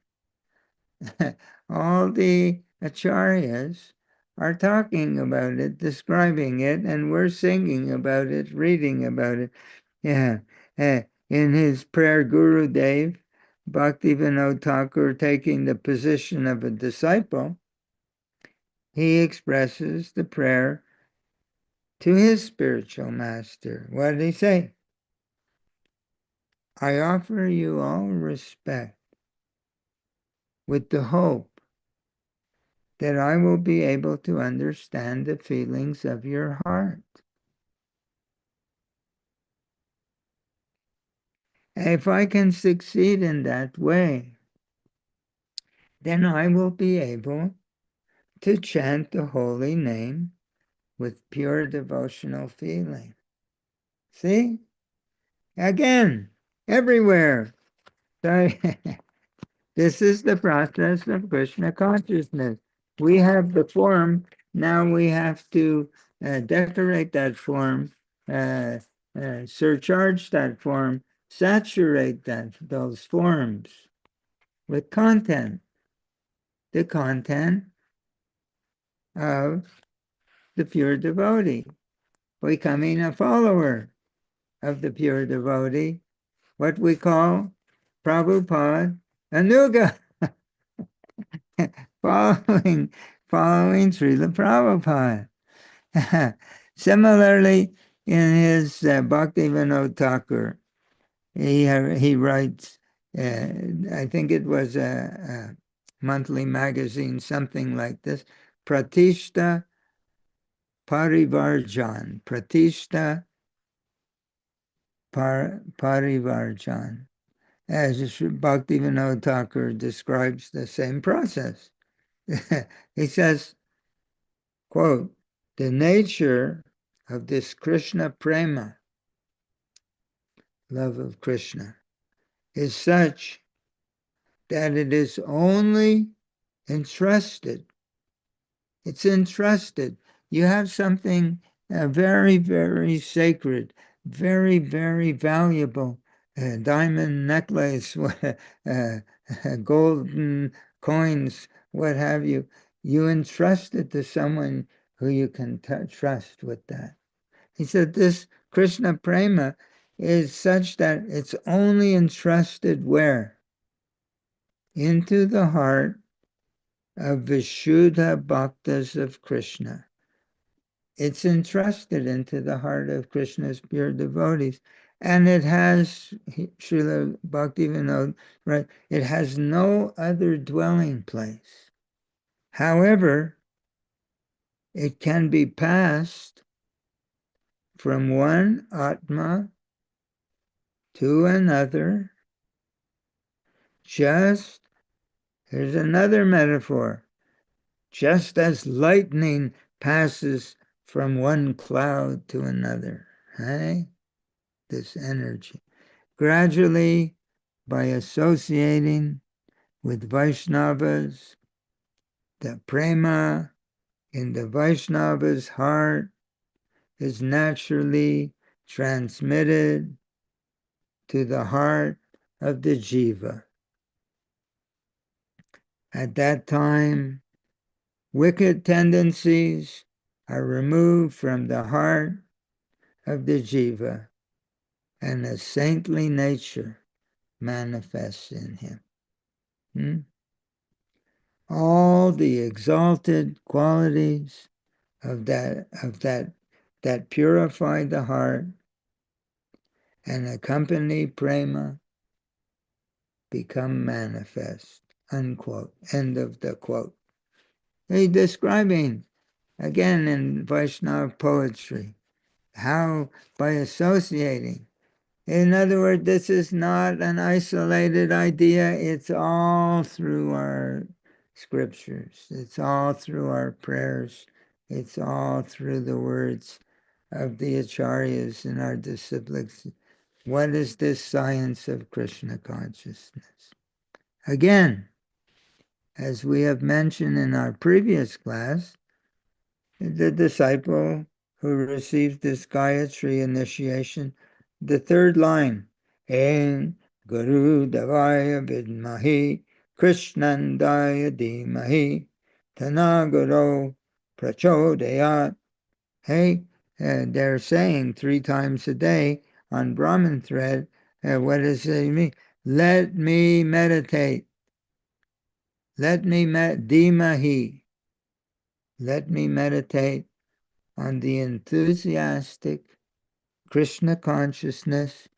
All the acharyas are talking about it, describing it, and we're singing about it, reading about it. Yeah. In his prayer, Gurudev, Bhaktivinoda Thakur, taking the position of a disciple, he expresses the prayer to his spiritual master. What did he say? I offer you all respect with the hope that I will be able to understand the feelings of your heart. And if I can succeed in that way, then I will be able to chant the holy name with pure devotional feeling. See? Again, everywhere. So, this is the process of Krishna consciousness. We have the form, now we have to decorate that form, surcharge that form, saturate those forms with content, the content of the pure devotee, becoming a follower of the pure devotee, what we call Prabhupada Anuga, following Srila Prabhupada. Similarly, in his Bhaktivinoda Thakur, he writes, I think it was a monthly magazine, something like this, Pratishta Parivarjan, Pratishta Parivarjan, as Bhaktivinoda Thakur describes the same process. He says, quote, the nature of this Krishna prema, love of Krishna, is such that it is only entrusted. It's entrusted. You have something very, very sacred, very, very valuable, diamond necklace, golden coins, what have you. You entrust it to someone who you can trust with that. He said this Krishna prema is such that it's only entrusted where? Into the heart of Vishuddha Bhaktas of Krishna. It's entrusted into the heart of Krishna's pure devotees. And it has, Srila Bhaktivinoda, right? It has no other dwelling place. However, it can be passed from one Atma to another. Here's another metaphor. Just as lightning passes from one cloud to another, right? This energy. Gradually, by associating with Vaishnavas, the prema in the Vaishnava's heart is naturally transmitted to the heart of the jiva. At that time, wicked tendencies are removed from the heart of the jiva, and a saintly nature manifests in him. All the exalted qualities of that purify the heart and accompany prema become manifest. Unquote. End of the quote. He's describing, again in Vaishnava poetry, how by associating. In other words, this is not an isolated idea. It's all through our scriptures. It's all through our prayers. It's all through the words of the acharyas and our disciples. What is this science of Krishna consciousness? Again, as we have mentioned in our previous class, the disciple who received this Gayatri initiation, the third line, En Guru Devaya Vidmahi Krishnandaya Dhimahi Tanagaro Prachodayat. Hey, they're saying 3 times a day on Brahman thread, what does it mean? Let me meditate. Let me Dhimahi. Let me meditate on the enthusiastic Krishna consciousness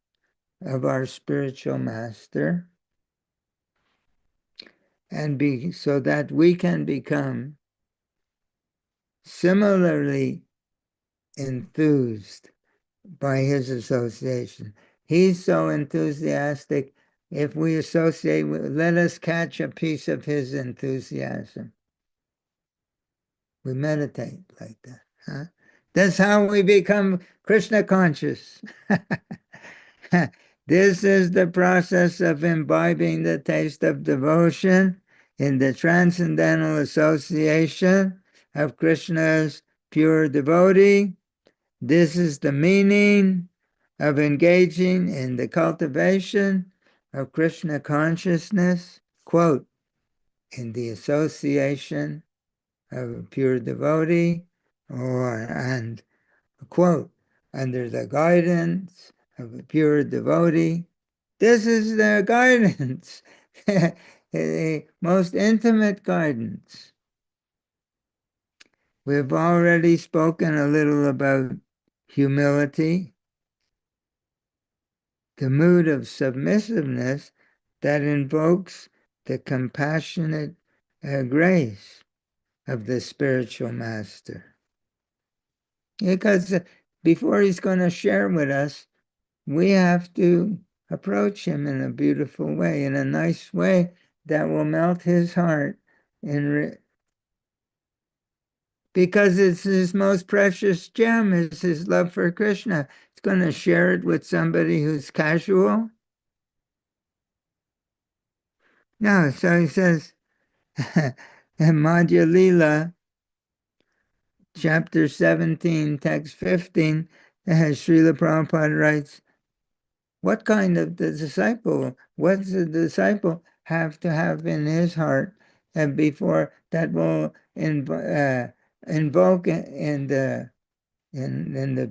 of our spiritual master, and so that we can become similarly enthused by his association. He's so enthusiastic. If we associate with, let us catch a piece of his enthusiasm. We meditate like that. Huh? That's how we become Krishna conscious. This is the process of imbibing the taste of devotion in the transcendental association of Krishna's pure devotee. This is the meaning of engaging in the cultivation of Krishna consciousness, quote, in the association of a pure devotee, and quote, under the guidance of a pure devotee. This is the guidance, the most intimate guidance. We've already spoken a little about humility, the mood of submissiveness that invokes the compassionate grace of the spiritual master. Because before he's going to share with us, we have to approach him in a beautiful way, in a nice way that will melt his heart, because it's his most precious gem, is his love for Krishna. It's going to share it with somebody who's casual. No, so he says, in Madhya Lila, chapter 17, text 15, Srila Prabhupada writes, what kind of the disciple, what does the disciple have to have in his heart and before that will invoke in the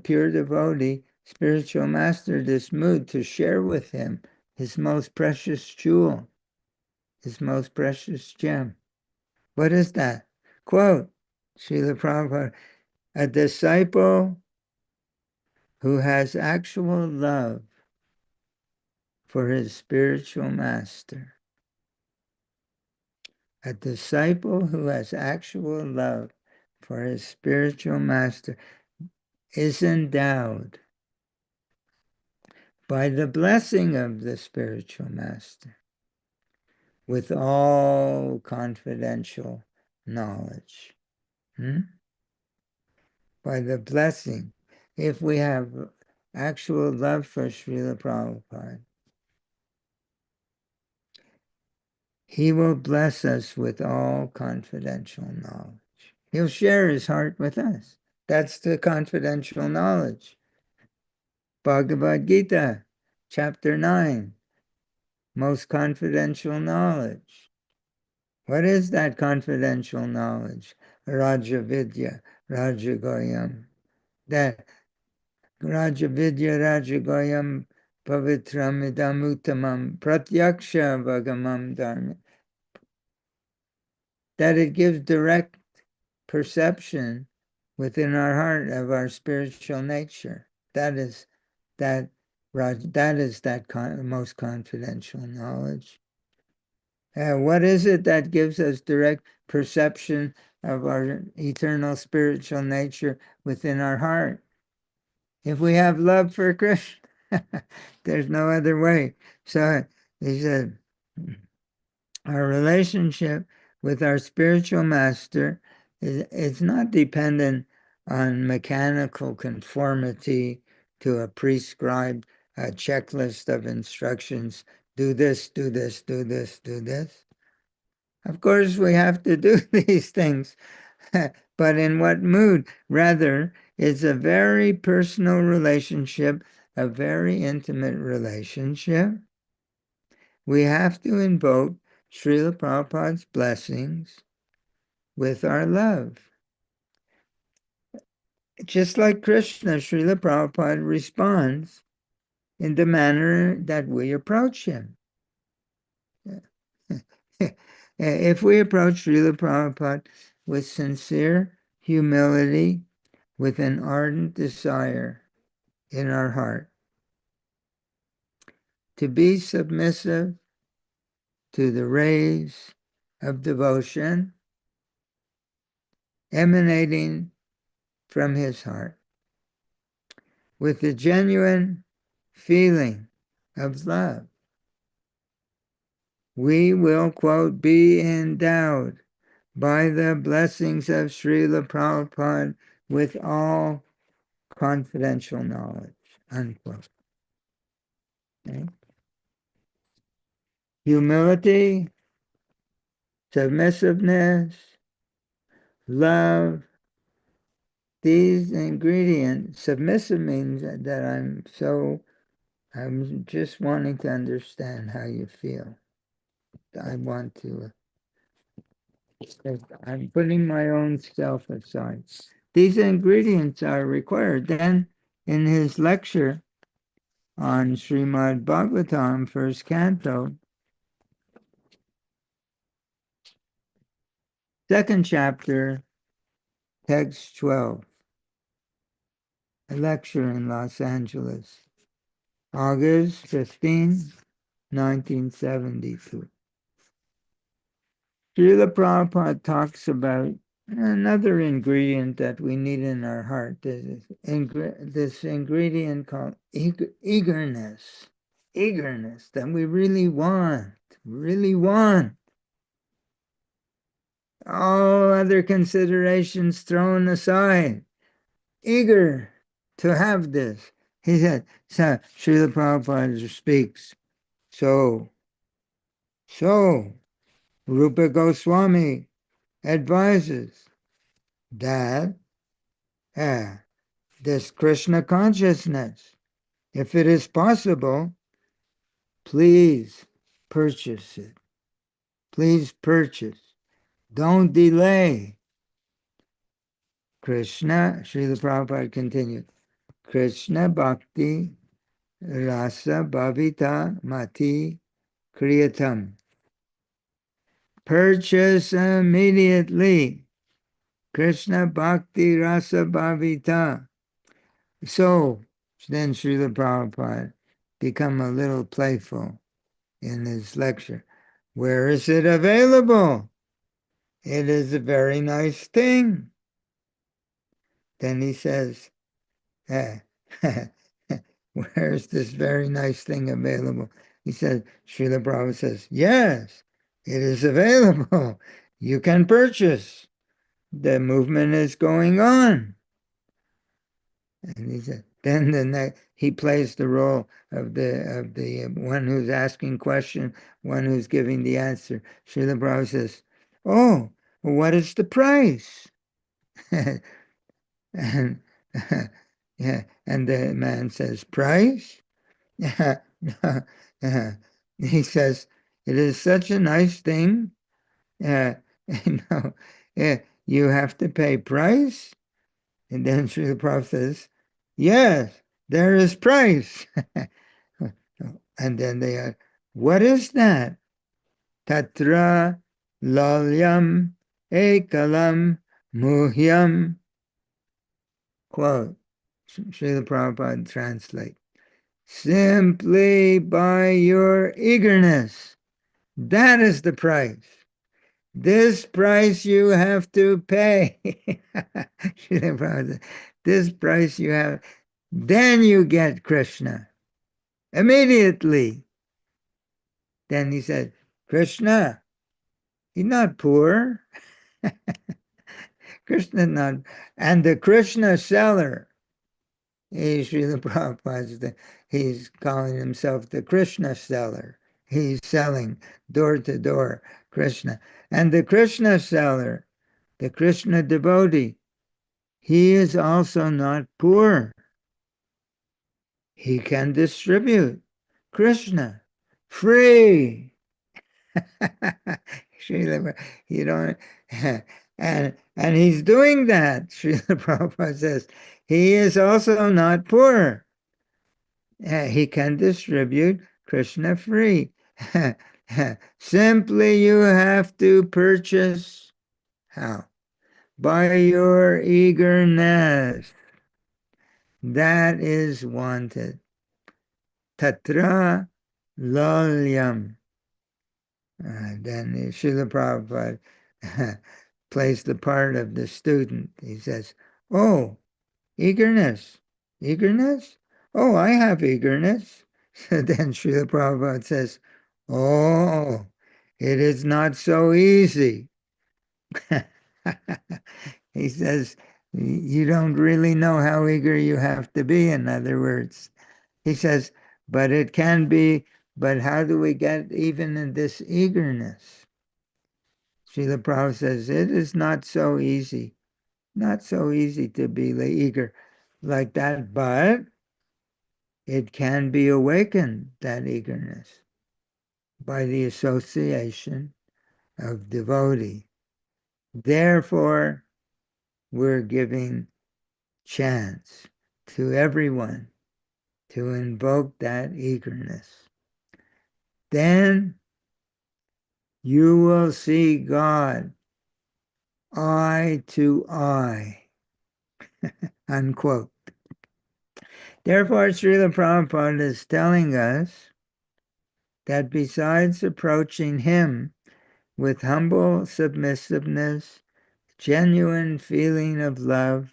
pure devotee, spiritual master, this mood to share with him his most precious jewel, his most precious gem. What is that? Quote, Srila Prabhupada, a disciple who has actual love for his spiritual master. A disciple who has actual love for his spiritual master is endowed by the blessing of the spiritual master with all confidential knowledge. By the blessing, if we have actual love for Srila Prabhupada, he will bless us with all confidential knowledge. He'll share his heart with us. That's the confidential knowledge. Bhagavad Gita, chapter 9, most confidential knowledge. What is that confidential knowledge? Raja Vidya, Raja Goyam. That Raja Vidya, Raja Goyam, Pavitram Idam Uttamam, Pratyaksha Vagamam Dharma. That it gives direct perception within our heart of our spiritual nature. That is that most confidential knowledge. What is it that gives us direct perception of our eternal spiritual nature within our heart? If we have love for Krishna, there's no other way. So he said, our relationship with our spiritual master is not dependent on mechanical conformity to a prescribed checklist of instructions. Do this, do this, do this, do this. Of course, we have to do these things, but in what mood? Rather, it's a very personal relationship, a very intimate relationship. We have to invoke Srila Prabhupada's blessings with our love. Just like Krishna, Srila Prabhupada responds in the manner that we approach him. If we approach Srila Prabhupada with sincere humility, with an ardent desire in our heart to be submissive to the rays of devotion emanating from his heart, with the genuine feeling of love, we will, quote, be endowed by the blessings of Srila Prabhupada with all confidential knowledge, unquote. Okay? Humility, submissiveness, love, these ingredients. Submissive means that I'm just wanting to understand how you feel. I'm putting my own self aside. These ingredients are required. Then in his lecture on Srimad Bhagavatam, first canto, second chapter, text 12, a lecture in Los Angeles, August 15, 1972. Srila Prabhupada talks about another ingredient that we need in our heart. This ingredient called eagerness. Eagerness that we really want. All other considerations thrown aside. Eager to have this. He said, so Srila Prabhupada speaks. So, Rupa Goswami advises that this Krishna consciousness, if it is possible, please purchase it. Please purchase. Don't delay. Krishna, Srila Prabhupada continued, Krishna Bhakti Rasa Bhavita Mati Kriyatam. Purchase immediately. Krishna Bhakti Rasa Bhavita. So, then Srila Prabhupada become a little playful in his lecture. Where is it available? It is a very nice thing. Then he says, eh, where's this very nice thing available? He said, Srila Prabhupada says, yes, it is available. You can purchase. The movement is going on. And he said, then he plays the role of the one who's asking question, one who's giving the answer. Srila Prabhupada says, oh, what is the price? And yeah, and the man says, price? Yeah, he says, it is such a nice thing. Uh, you know, you have to pay price. And then Srila Prabhupada says, yes, there is price. And then they are, what is that? Tatra lalyam ekalam muhyam. Quote, Srila Prabhupada translate, simply by your eagerness. That is the price. This price you have to pay. Srila Prabhupada said, this price you have, then you get Krishna. Immediately. Then he said, Krishna, he's not poor. Krishna not, and the Krishna seller, Srila Prabhupada, he's calling himself the Krishna seller. He's selling door to door Krishna. And the Krishna seller, the Krishna devotee, he is also not poor. He can distribute Krishna free. You don't, and he's doing that. Srila Prabhupada says he is also not poor. He can distribute Krishna free. Simply you have to purchase. How? By your eagerness. That is wanted. Tatra lalyam. Then Srila Prabhupada plays the part of the student. He says, oh, eagerness. Eagerness? Oh, I have eagerness. So then Srila Prabhupada says, oh, it is not so easy. He says, you don't really know how eager you have to be, in other words. He says, but it can be, but how do we get even in this eagerness? Srila Prabhupada says, it is not so easy. Not so easy to be eager like that, but it can be awakened, that eagerness, by the association of devotee. Therefore, we're giving chance to everyone to invoke that eagerness. Then you will see God eye to eye, unquote. Therefore, Srila Prabhupada is telling us that besides approaching him with humble submissiveness, genuine feeling of love,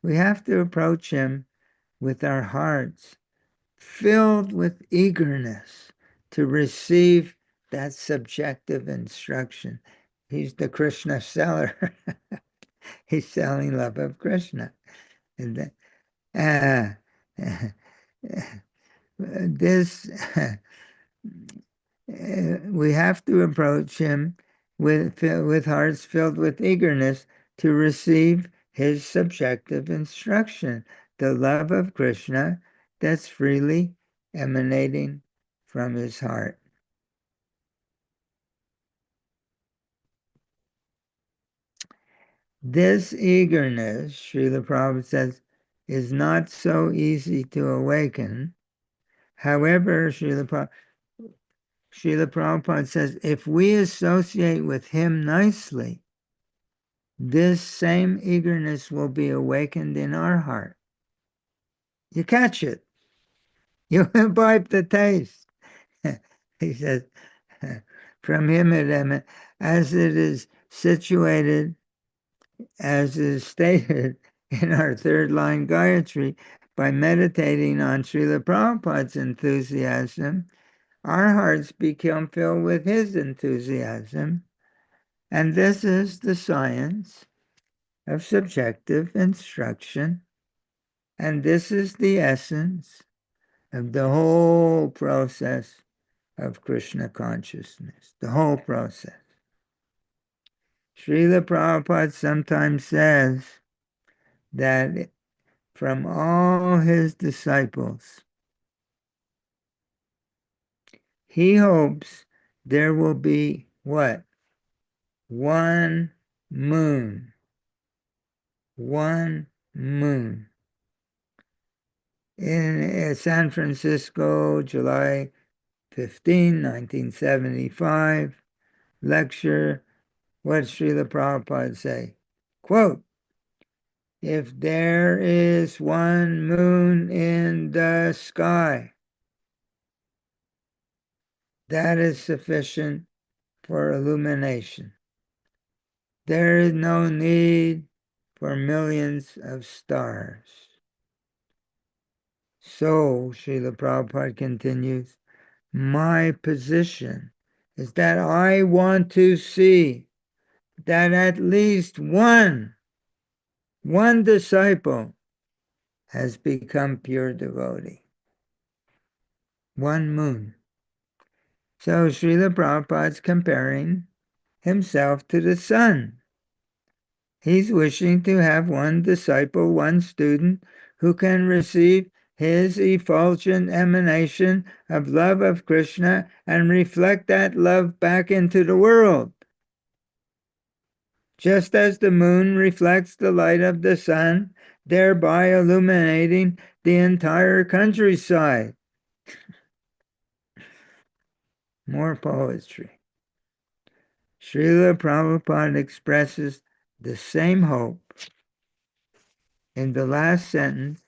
we have to approach him with our hearts filled with eagerness to receive that subjective instruction. He's the Krishna seller. He's selling love of Krishna. And this we have to approach him with hearts filled with eagerness to receive his subjective instruction, the love of Krishna that's freely emanating from his heart. This eagerness, Srila Prabhupada says, is not so easy to awaken. However, Srila Prabhupada says, if we associate with him nicely, this same eagerness will be awakened in our heart. You catch it. You imbibe the taste. He says, from him as it is situated, as is stated in our third line Gayatri, by meditating on Srila Prabhupada's enthusiasm, our hearts become filled with his enthusiasm. And this is the science of subjective instruction. And this is the essence of the whole process of Krishna consciousness, the whole process. Srila Prabhupada sometimes says that from all his disciples, he hopes there will be what? One moon. One moon. In San Francisco, July 15, 1975, lecture, what Srila Prabhupada say? Quote, if there is one moon in the sky, that is sufficient for illumination. There is no need for millions of stars. So, Srila Prabhupada continues, my position is that I want to see that at least one disciple has become pure devotee. One moon. So Srila Prabhupada's comparing himself to the sun. He's wishing to have one disciple, one student, who can receive his effulgent emanation of love of Krishna and reflect that love back into the world. Just as the moon reflects the light of the sun, thereby illuminating the entire countryside. More poetry. Srila Prabhupada expresses the same hope in the last sentence,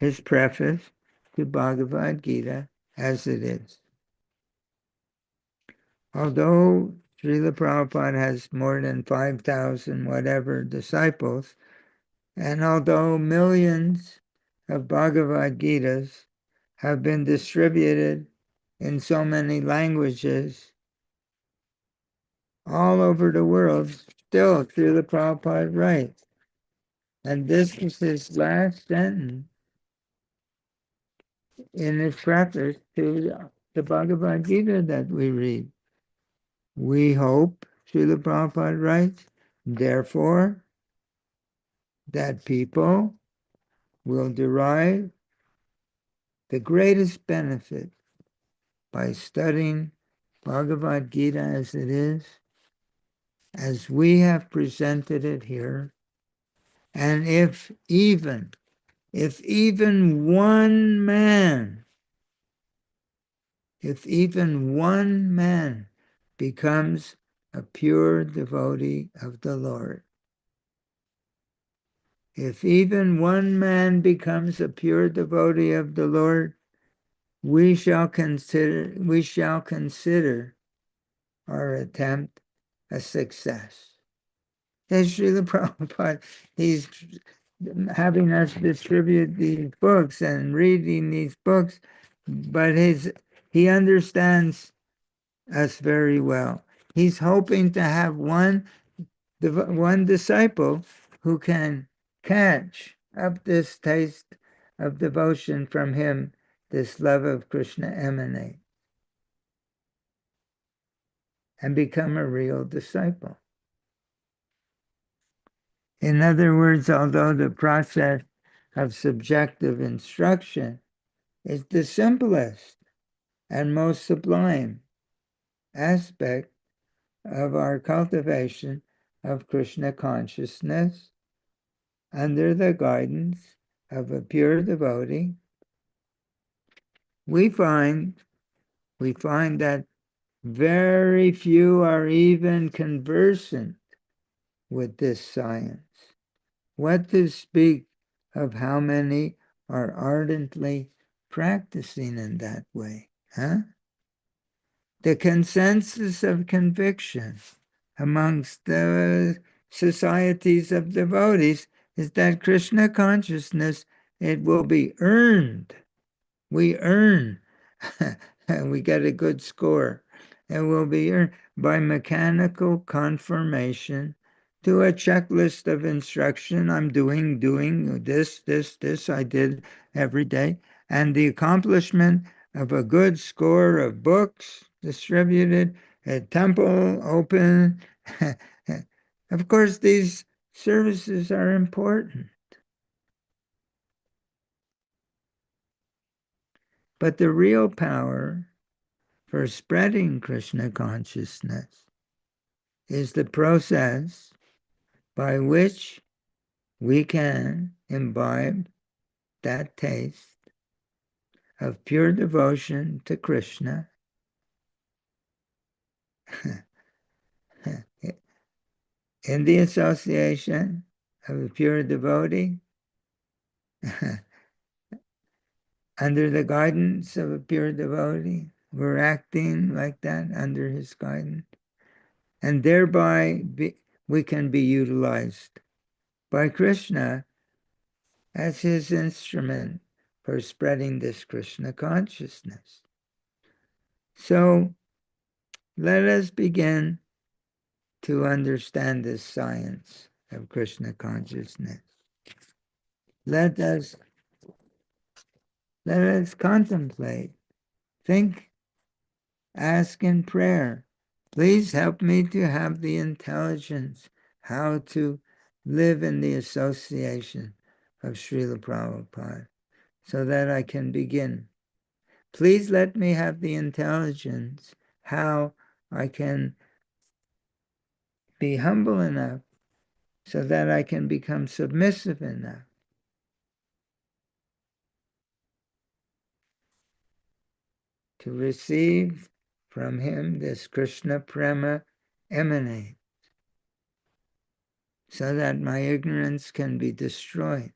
his preface to Bhagavad Gita, as it is. Although Srila Prabhupada has more than 5,000 whatever disciples, and although millions of Bhagavad Gitas have been distributed in so many languages all over the world, still Srila Prabhupada writes. And this is his last sentence in his preface to the Bhagavad Gita that we read. We hope, Srila Prabhupada writes, therefore, that people will derive the greatest benefit by studying Bhagavad Gita as it is, as we have presented it here, and if even one man, becomes a pure devotee of the Lord, if even one man becomes a pure devotee of the Lord, we shall consider our attempt a success. As Srila Prabhupada, he's having us distribute these books and reading these books, but he understands us very well. He's hoping to have one disciple who can catch up this taste of devotion from him, this love of Krishna emanate, and become a real disciple. In other words, although the process of subjective instruction is the simplest and most sublime aspect of our cultivation of Krishna consciousness under the guidance of a pure devotee, we find that very few are even conversant with this science. What to speak of how many are ardently practicing in that way, huh? The consensus of conviction amongst the societies of devotees is that Krishna consciousness, it will be earned. We earn, and we get a good score. It will be earned by mechanical confirmation to a checklist of instruction. I'm doing this I did every day. And the accomplishment of a good score of books distributed, a temple open. Of course, these services are important. But the real power for spreading Krishna consciousness is the process by which we can imbibe that taste of pure devotion to Krishna in the association of a pure devotee, under the guidance of a pure devotee. We're acting like that under his guidance. And thereby we can be utilized by Krishna as his instrument for spreading this Krishna consciousness. So let us begin to understand this science of Krishna consciousness. Let us contemplate, think, ask in prayer. Please help me to have the intelligence how to live in the association of Srila Prabhupada so that I can begin. Please let me have the intelligence how I can be humble enough so that I can become submissive enough to receive from him this Krishna Prema emanate so that my ignorance can be destroyed.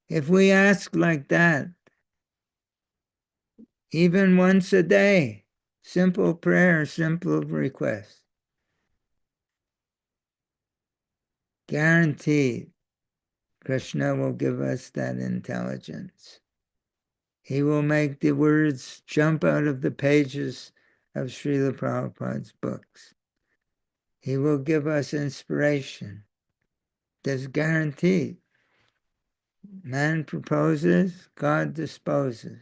If we ask like that, even once a day, simple prayer, simple request, guaranteed Krishna will give us that intelligence. He will make the words jump out of the pages of Srila Prabhupada's books. He will give us inspiration. That's guaranteed. Man proposes, God disposes.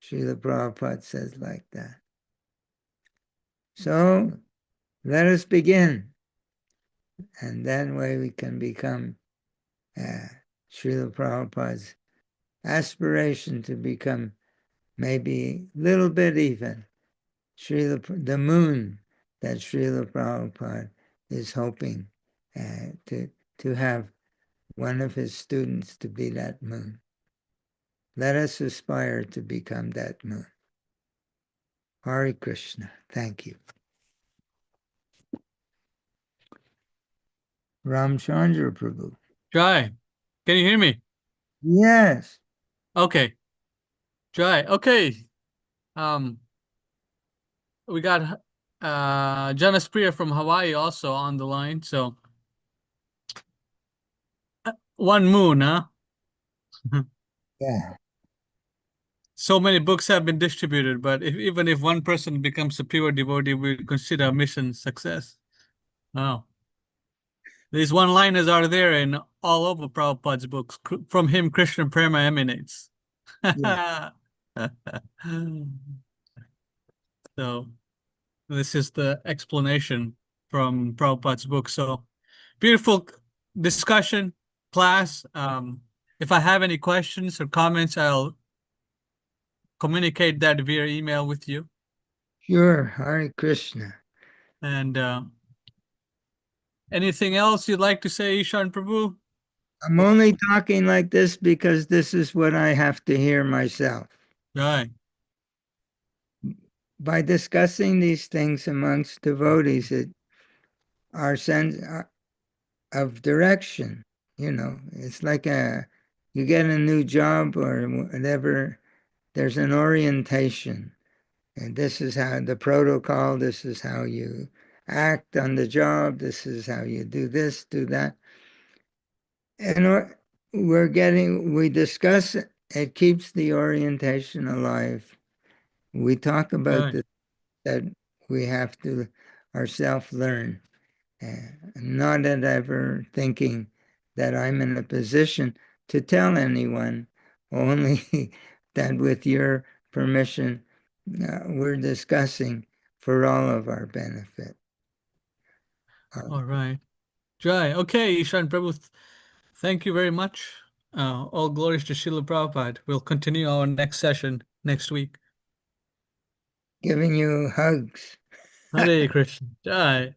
Srila Prabhupada says like that. So let us begin. And that way we can become Srila Prabhupada's aspiration to become maybe a little bit even the moon that Srila Prabhupada is hoping to have one of his students to be that moon. Let us aspire to become that moon. Hare Krishna. Thank you. Ramchandra Prabhu. Jai, can you hear me? Yes. Okay. Jai. Okay. We got Jonas Priya from Hawaii also on the line. So one moon, huh? Yeah. So many books have been distributed, but even if one person becomes a pure devotee, we consider mission success. Wow. These one-liners are there in all over Prabhupada's books. From him, Krishna Prema emanates. Yeah. So this is the explanation from Prabhupada's book. So beautiful discussion, class. If I have any questions or comments, I'll communicate that via email with you. Sure. Hare Krishna. And anything else you'd like to say, Ishan Prabhu? I'm only talking like this because this is what I have to hear myself. Right. By discussing these things amongst devotees, our sense of direction, it's like a you get a new job or whatever, there's an orientation. And this is how the protocol, this is how you act on the job, this is how you do this, do that. And we discuss it, it keeps the orientation alive. We talk about Right. this, that we have to ourselves learn. Not at ever thinking that I'm in a position to tell anyone, only that with your permission, we're discussing for all of our benefit. All right. Jai. Okay, Ishan Prabhu, thank you very much. All glories to Srila Prabhupada. We'll continue our next session next week. Giving you hugs. Hare Krishna. Jai.